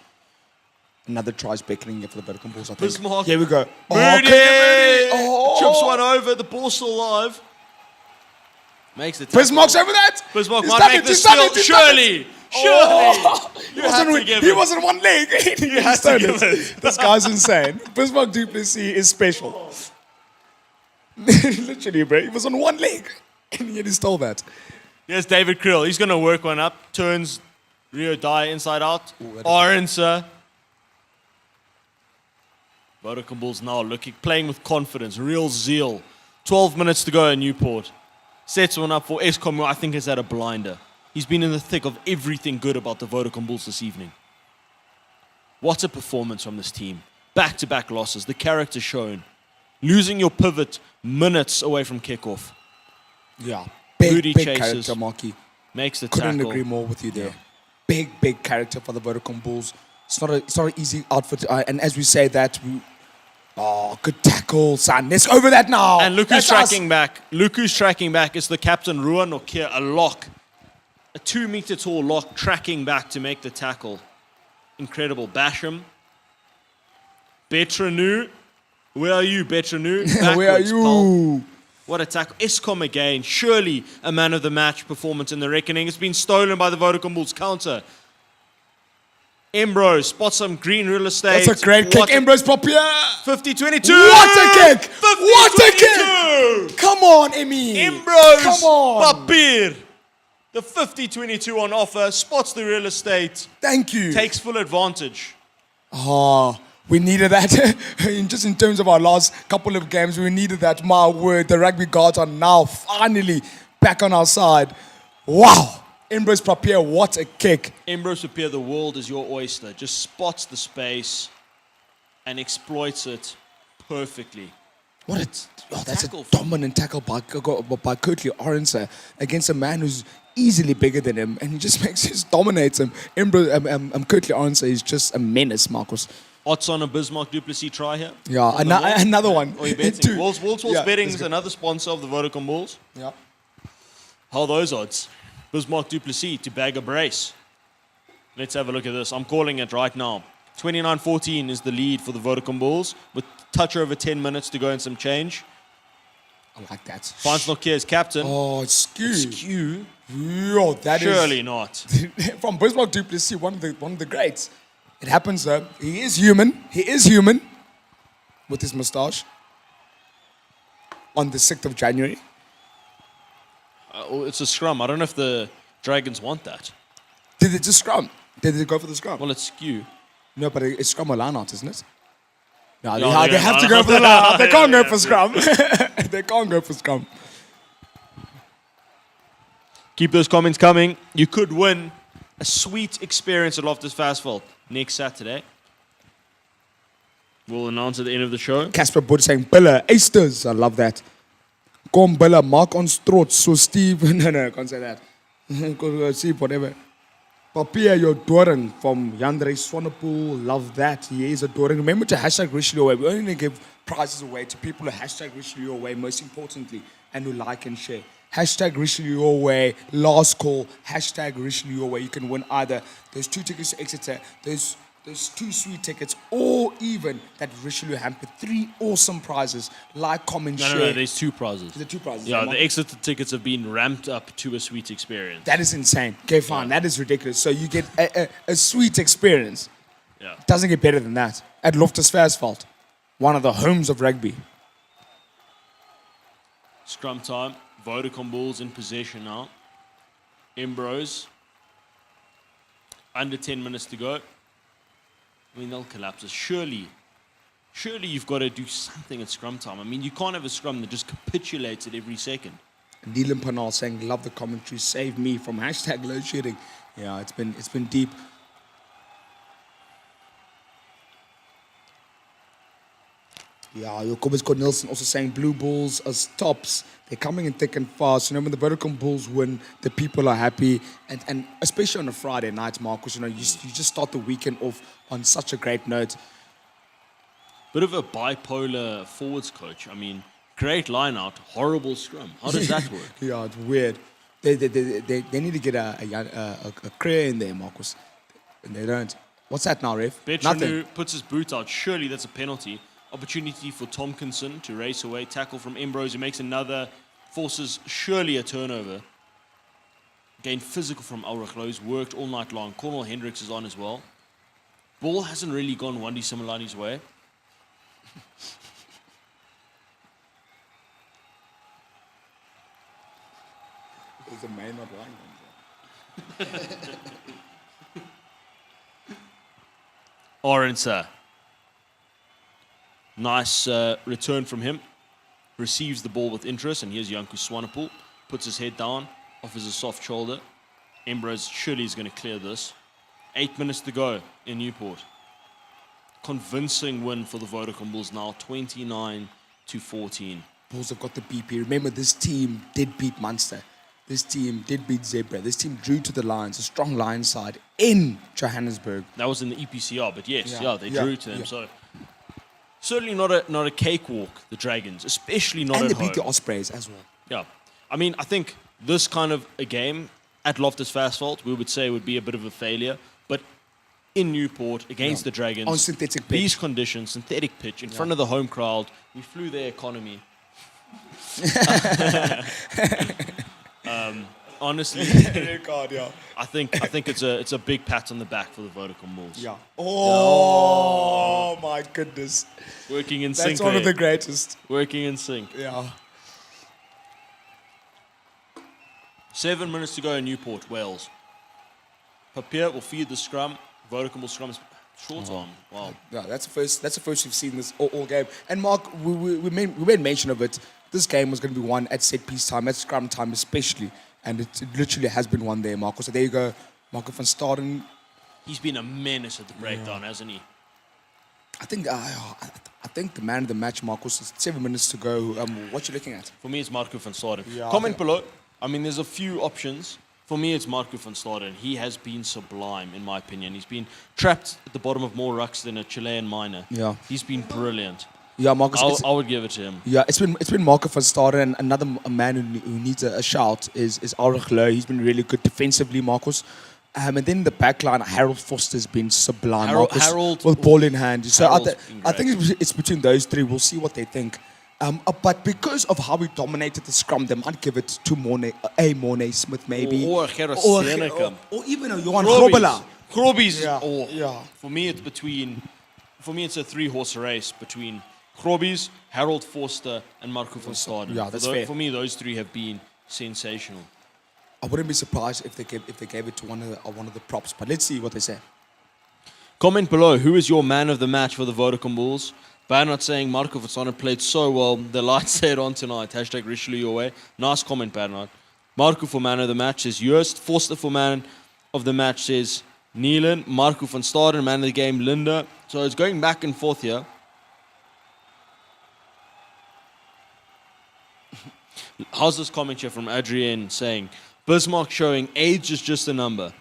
Another try's beckoning for the Vodacom Bulls, I think. Bismarck. Here we go. Moody! Okay, Moody. Chips one over. The ball's still alive. Makes the tackle. Bismarck's over that. Bismarck He's might done make it, the he's done steal. it, he's done Surely. it. He had to wasn't, give he it. wasn't one leg. He had to give it. This guy's insane. Bismarck Duplessis is special. Literally, bro. He was on one leg. And yet he stole that. Here's David Krill. He's going to work one up. Turns Rio Dye inside out. Orense. Vodacom Bulls now playing with confidence, real zeal. 12 minutes to go in Newport. Sets one up for Eskom, who I think has had a blinder. He's been in the thick of everything good about the Vodacom Bulls this evening. What a performance from this team. Back-to-back losses, the character shown. Losing your pivot minutes away from kickoff. Yeah. Booty Big chases. character, Marky. Makes the Couldn't tackle. agree more with you there. Big character for the Vodacom Bulls. It's not an easy outfit. And as we say that, good tackle, son. Let's go over that now. And look who's That's us. tracking back. Look who's tracking back. It's the captain, Ruan Okia, a lock. A 2-meter tall lock tracking back to make the tackle. Incredible. Basham. Betranu. Where are you, Betranu? Where are Backwards, you? pal. What a tackle. Eskom again. Surely a man of the match performance in the reckoning. It's been stolen by the Vodacom Bulls. Counter. Embro spots some green real estate. That's a great kick. Ambrose Papier. 50-22. What a kick. 50-22. What a kick. Come on, Emmy. Ambrose Come on. Papier. The 50-22 on offer. Spots the real estate. Thank you. Takes full advantage. We needed that. Just in terms of our last couple of games, we needed that. My word, the rugby gods are now finally back on our side. Wow. Ambrose Papier, what a kick. Ambrose Papier, the world is your oyster. Just spots the space and exploits it perfectly. That's Tackle a from- dominant tackle by Curtly Orense against a man who's easily bigger than him, and he just dominates him. Curtly Orense is just a menace, Marcus. Odds on a Bismarck Duplessis try here. Yeah, another one. Oh, you're betting. Two. Wolves Yeah, Betting that's is good. another sponsor of the Vodacom Bulls. Yeah. How are those odds? Bismarck Duplessis to bag a brace. Let's have a look at this. I'm calling it right now. 29-14 is the lead for the Vodacom Bulls with touch over 10 minutes to go and some change. I like that. Finds Nokia as captain. Oh, it's skew. Skew? Yo, that is Surely not. from Bismarck Duplessis, one of the greats. It happens though. He is human. With his moustache. On the 6th of January. It's a scrum. I don't know if the Dragons want that. Did they just scrum? Did they go for the scrum? Well, it's skew. No, but it's scrum or line out, isn't it? No, No, they have to go for the line out. They can't go for scrum. They can't go for scrum. Keep those comments coming. You could win a sweet experience at Loftus Fastfeld next Saturday. We'll announce at the end of the show. Casper Bud saying, Billa, Easters. I love that. Kom Billa, Mark on Strot, so Steve. No, I can't say that. Go see, whatever. Papier, you're adoring from Yandre Swanepoel. Love that. He is adoring. Remember to hashtag Richelieu away. We only give prizes away to people who hashtag Richelieu away, most importantly, and who like and share. Hashtag Richelieu away. Last call. Hashtag Richelieu away. You can win either those 2 tickets to Exeter, those 2 sweet tickets, or even that Richelieu hamper. 3 awesome prizes. Like, comment, share. No, there's 2 prizes. The 2 prizes. Yeah, Come on. the Exeter tickets have been ramped up to a sweet experience. That is insane. Okay, fine. That is ridiculous. So you get a sweet experience. Yeah. Doesn't get better than that. At Loftus Versfeld, one of the homes of rugby. Scrum time. Vodacom Bulls in possession now. Embros. Under 10 minutes to go. I mean, they'll collapse. Surely you've got to do something at scrum time. I mean, you can't have a scrum that just capitulates at every second. Neelam Panal saying, love the commentary, save me from hashtag load shedding. Yeah, it's been deep. Yeah, Jacobus Cornelson also saying Blue Bulls as tops. They're coming in thick and fast. You know, when the Vodacom Bulls win, the people are happy. And especially on a Friday night, Marcus, you know, you just start the weekend off on such a great note. Bit of a bipolar forwards coach. I mean, great line out, horrible scrum. How does that work? Yeah, it's weird. They need to get a career in there, Marcus. And they don't. What's that now, Ref? Nothing. Betranu puts his boot out. Surely that's a penalty. Opportunity for Tompkinson to race away. Tackle from Ambrose, who makes another. Forces surely a turnover. Again, physical from Ulrich Loh. He's worked all night long. Cornel Hendricks is on as well. Ball hasn't really gone Wandi Similani's way. Is the man not lying? Arendse. Nice return from him. Receives the ball with interest, and here's Janku Swanepoel. Puts his head down, offers a soft shoulder. Embrose surely is going to clear this. 8 minutes to go in Newport. Convincing win for the Vodacom Bulls now, 29-14. Bulls have got the BP. Remember, this team did beat Munster. This team did beat Zebra. This team drew to the Lions, a strong Lions side in Johannesburg. That was in the EPCR, but yes, they Yeah. drew to them. Yeah. So certainly not a cakewalk, the Dragons, especially not And at they home. beat the Ospreys as well. Yeah. I mean, I think this kind of a game at Loftus Versfeld, we would say would be a bit of a failure. But in Newport, against the Dragons, On synthetic pitch. these conditions, synthetic pitch, in front of the home crowd, we flew their economy. Honestly, I think it's a big pat on the back for the Vodacom Bulls. Yeah. Oh, my goodness. Working in sync. That's one of there. the greatest. Working in sync. Yeah. 7 minutes to go in Newport, Wales. Papier will feed the scrum. Vodacom will scrum short on. Wow. Yeah, that's the first we've seen this all game. And Mark, we made mention of it. This game was going to be won at set piece time, at scrum time especially, and it literally has been won there, Marco. So there you go, Marco van Staden. He's been a menace at the breakdown, hasn't he? I think the man of the match, Marcos. 7 minutes to go. What you looking at? For me, it's Marco van Staden. Yeah, Comment below. I mean, there's a few options. For me, it's Marco van Staden. He has been sublime, in my opinion. He's been trapped at the bottom of more rucks than a Chilean miner. Yeah. He's been brilliant. Yeah, Marcos. I would give it to him. Yeah, it's been Marco van Staden, and another man who needs a shout is Ulrich Loh. He's been really good defensively, Marcos. And then the back line, Harold Foster's been sublime, Marcos, Harold with ball in hand. So Harold's been I think it's between those three. We'll see what they think. But because of how we dominated the scrum, they might give it to Mornay Smith, maybe. Or Gerard Senekam. Or even a Johan Grobela. Grobby's. Yeah, Oh, yeah. For me, it's a three-horse race between Grobby's, Harold Forster, and Marco van Staden. Yeah, that's fair. For me, those three have been sensational. I wouldn't be surprised if they gave it to one of the props. But let's see what they say. Comment below, who is your man of the match for the Vodacom Bulls? Bernard saying Marco van Staden played so well. The lights stayed on tonight. Hashtag Richelieu your way. Nice comment, Bernard. Marco for man of the match says Joost. Forster for man of the match says Neelan. Marco van Staden, man of the game, Linda. So it's going back and forth here. How's this comment here from Adrienne saying Bismarck showing age is just a number,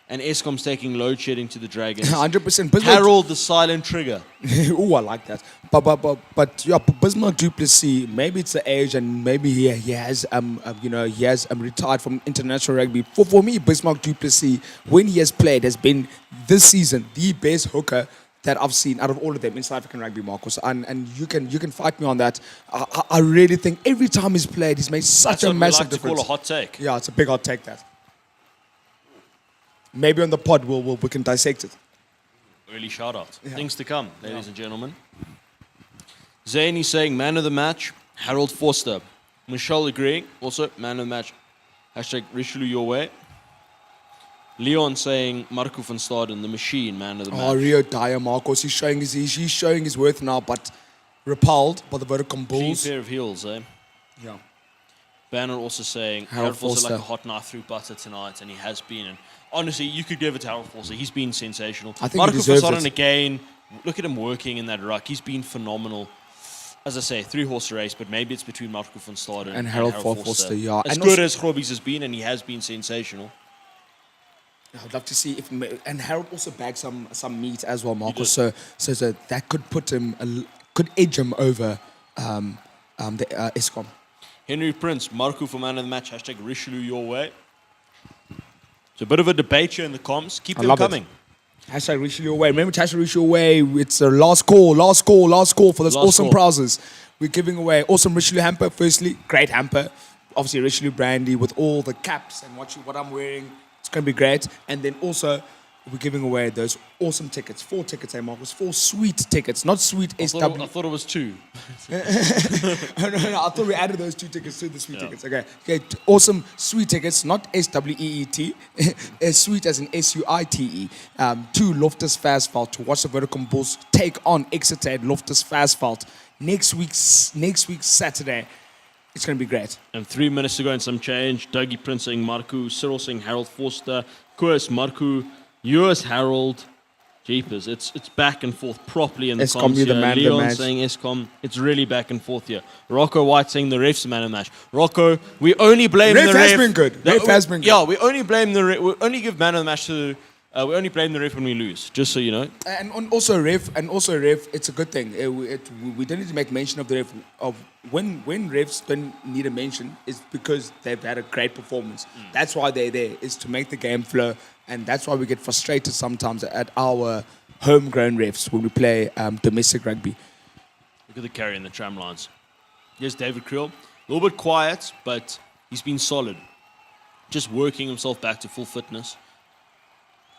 and Eskom's taking load shedding to the Dragons. 100%. Harold the silent trigger. Oh, I like that. But yeah, Bismarck du Plessis, maybe it's the age, and maybe he has retired from international rugby. For me, Bismarck du Plessis, when he has played, has been this season the best hooker that I've seen out of all of them in South African rugby, Marcos. And you can fight me on that. I really think every time he's played, he's made such a massive difference. That's what we like to call a hot take. Yeah, it's a big hot take, that. Maybe on the pod we can dissect it. Early shout out. Yeah. Things to come, ladies and gentlemen. Zane is saying man of the match, Harold Forster. Michelle agreeing, also man of the match. Hashtag Richelieu your way. Leon saying Marco van Staden, the machine, man of the match. Oh, Rio Dyer, Marcos. He's showing his worth now, but repelled by the Vodacom Clean Bulls. pair of heels, eh? Yeah. Banner also saying Harold Harold Forster like Forster. a hot knife through butter tonight, and he has been. And honestly, you could give it to Harold Forster. He's been sensational. I think he Marco van deserves Staden it. again. Look at him working in that ruck. He's been phenomenal. As I say, three-horse race, but maybe it's between Marco van Staden And Harold Forster, yeah. As And good also- as Grobby's has been, and he has been sensational. I'd love to see if, and Harold also bagged some meat as well, Marcos. did. So that could put him, could edge him over the Eskom. Henry Prince, Marco for man of the match. Hashtag Richelieu your way. It's a bit of a debate here in the comms. Keep them love it. coming. Hashtag Richelieu Away. Remember hashtag Richelieu Away. It's a last call for those Last awesome call. prizes. We're giving away awesome Richelieu hamper. Firstly, great hamper. obviously Richelieu Brandy with all the caps and what I'm wearing. It's going to be great. And then also, we're giving away those awesome tickets. 4 tickets, hey Marcus. 4 sweet tickets. Not sweet I SW. thought it was 2. No, I thought we added those 2 tickets to the sweet tickets. Okay, awesome sweet tickets, not SWEET, sweet as in SUITE. 2 Loftus Versfeld to watch the Vodacom Bulls take on Exeter at Loftus Versfeld next week Saturday. It's going to be great. And 3 minutes to go and some change. Dougie Prince saying Marku, Cyril saying Harold Forster, Koos Marku, yours Harold. Jeepers, it's back and forth properly in the Eskom, comms you're the here. man of the Leon match. saying Eskom. It's really back and forth here. Rocco White saying the ref's the man of the match. Rocco, we only blame Ref the ref. has been good. Ref has been good. Yeah, we only blame the ref. We only give man of the match to. We only blame the ref when we lose. Just so you know. And also ref, it's a good thing. We don't need to make mention of the ref. Of when refs don't need a mention, is because they've had a great performance. That's why they're there, is to make the game flow, and that's why we get frustrated sometimes at our homegrown refs when we play domestic rugby. Look at the carry in the tram lines. Here's David Creel. A little bit quiet, but he's been solid. Just working himself back to full fitness.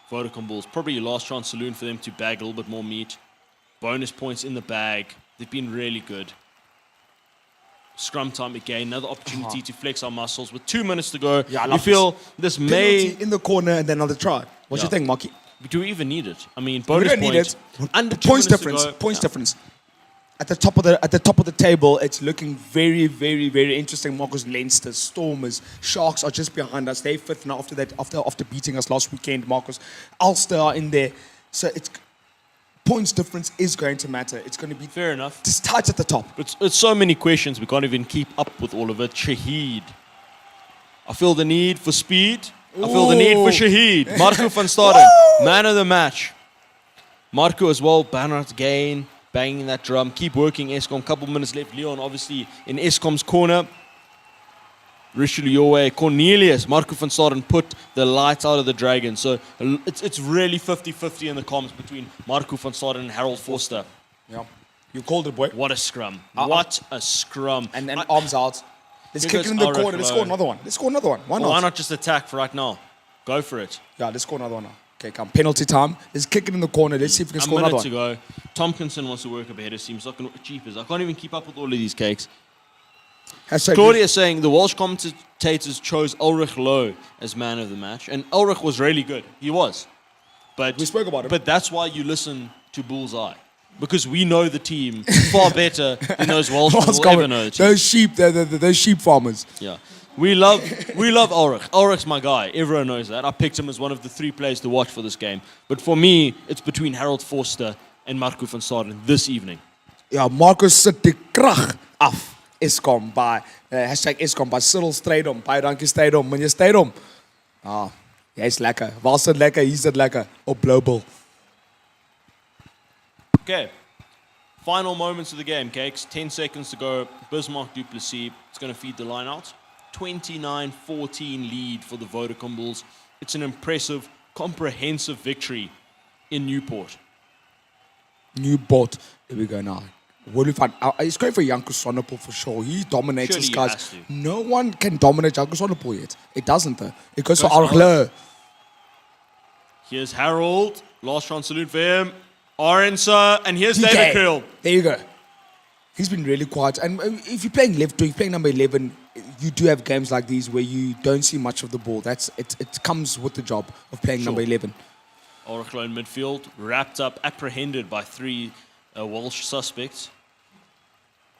Vodacom Bulls, probably your last chance saloon for them to bag a little bit more meat. Bonus points in the bag. They've been really good. Scrum time again, another opportunity to flex our muscles. With 2 minutes to go, Yeah, I we love feel this may... Penalty in the corner and then another try. What do you think, Marky? Do we even need it? I mean, We bonus don't need point. it. Under 2 Points minutes to difference. go. Points Yeah. difference. At the top of the table, it's looking very, very, very interesting. Marcus Leinster, Stormers, Sharks are just behind us. They're 5th now after beating us last weekend. Marcus, Ulster are in there, so it's points difference is going to matter. It's going to be Fair enough. just tight at the top. It's so many questions, we can't even keep up with all of it. Shaheed. I feel the need for speed. I feel the need for Shaheed. Marco van Staden, man of the match. Marco as well, banner out again, banging that drum. Keep working, Eskom. Couple minutes left. Leon, obviously, in Eskom's corner. Richelieu your way. Cornelius, Marco van Staden put the lights out of the Dragon. So it's really 50-50 in the comms between Marco van Staden and Harold Forster. Yeah, you called it, boy. What a scrum. What a scrum. And arms out. Let's kick Because it in the Ulrich corner. Let's low. score another one. Let's score another one. Why not? Why not just attack for right now? Go for it. Yeah, let's score another one now. Okay, come. Penalty time. Let's kick it in the corner. Let's see if we can A score another minute one. to go. Tompkinson wants to work up ahead of team. Cheapers. I can't even keep up with all of these cakes. Hashtag Claudia saying the Welsh commentators chose Ulrich Lowe as man of the match. And Ulrich was really good. He was. But We spoke about him. But that's why you listen to Bullseye. Because we know the team far better than those Welsh people will ever know the team. Those sheep, those sheep farmers. Yeah. We love Ulrich. Ulrich's my guy. Everyone knows that. I picked him as one of the 3 players to watch for this game. But for me, it's between Harold Forster and Marco van Staden this evening. Ja, Marcus sit die krag af. Eskom by hashtag Eskom by Cyril Strydom. Baie dankie Strydom. Meneer Strydom. Ah, jy's lekker. Waar sit lekker? Hier sit lekker op Blue Bull. Okay. Final moments of the game, Cakes. 10 seconds to go. Bismarck du Plessis. It's going to feed the line out. 29-14 lead for the Vodacom Bulls. It's an impressive, comprehensive victory in Newport. Newport. Here we go now. What do we find? It's great for Janko Sonnepoel for sure. He dominates Surely his he guys. has to. No one can dominate Janko Sonnepoel yet. It doesn't though. It goes for Goes for Argler. Here's Harold. Last chance salute for him. Orenser. And here's David Krill. There you go. He's been really quiet. And if you're playing left, if you're playing number 11, you do have games like these where you don't see much of the ball. It comes with the job of playing number 11. Orachlo in midfield. Wrapped up, apprehended by 3 Welsh suspects.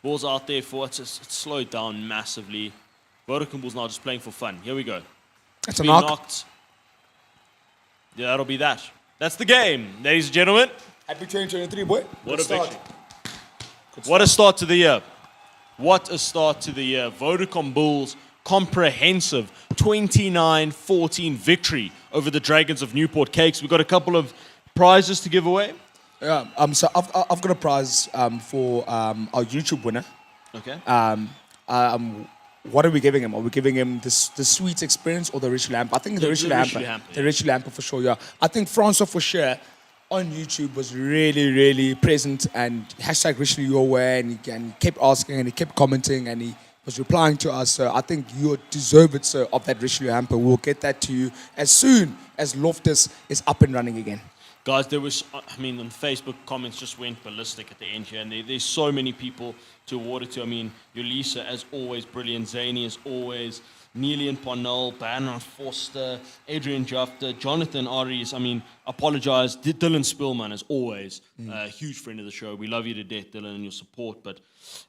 Ball's out there for it's slowed down massively. Vodacom Bulls now just playing for fun. Here we go. That's a Been knock. knocked. Yeah, that'll be that. That's the game, ladies and gentlemen. Happy 2023, boy. What Good a start. victory. What a start to the year. What a start to the year. Vodacom Bulls comprehensive 29-14 victory over the Dragons of Newport Cakes. We've got a couple of prizes to give away. Yeah, so I've got a prize for our YouTube winner. Okay. What are we giving him? Are we giving him the sweet experience or the Richelieu Hamper? I think the Richelieu Hamper. The Richelieu Hamper for sure, yeah. I think Francois for sure on YouTube was really, really present and hashtag Richelieu your way and he kept asking and he kept commenting and he was replying to us, sir. I think you deserve it, sir, of that Richelieu hamper. We'll get that to you as soon as Loftus is up and running again. Guys, there was, I mean, on Facebook, comments just went ballistic at the end here, and there's so many people to award it to. I mean, Yolisa, as always, brilliant. Zany, as always. Neely and Parnell, Banner Forster, Adrian Jafta, Jonathan Aries. I mean, apologize. Dylan Spillman, as always, a huge friend of the show. We love you to death, Dylan, and your support. But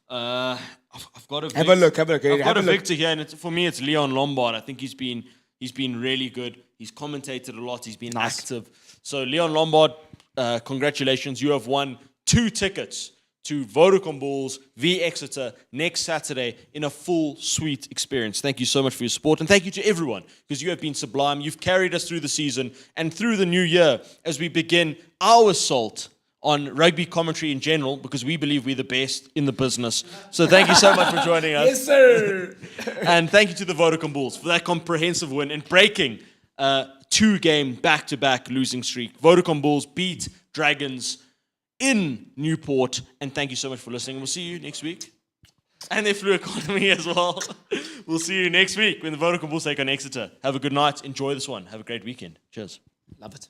I've got a Have a look. I've got a victor here, and for me, it's Leon Lombard. I think he's been really good. He's commentated a lot. He's been active. So, Leon Lombard, congratulations. You have won 2 tickets to Vodacom Bulls v Exeter next Saturday in a full suite experience. Thank you so much for your support, and thank you to everyone, because you have been sublime. You've carried us through the season and through the new year as we begin our assault on rugby commentary in general, because we believe we're the best in the business. So thank you so much for joining us. Yes, sir. And thank you to the Vodacom Bulls for that comprehensive win and breaking 2-game back-to-back losing streak. Vodacom Bulls beat Dragons in Newport, and thank you so much for listening. We'll see you next week. And their flu economy as well. We'll see you next week when the Vodacom Bulls take on Exeter. Have a good night. Enjoy this one. Have a great weekend. Cheers. Love it.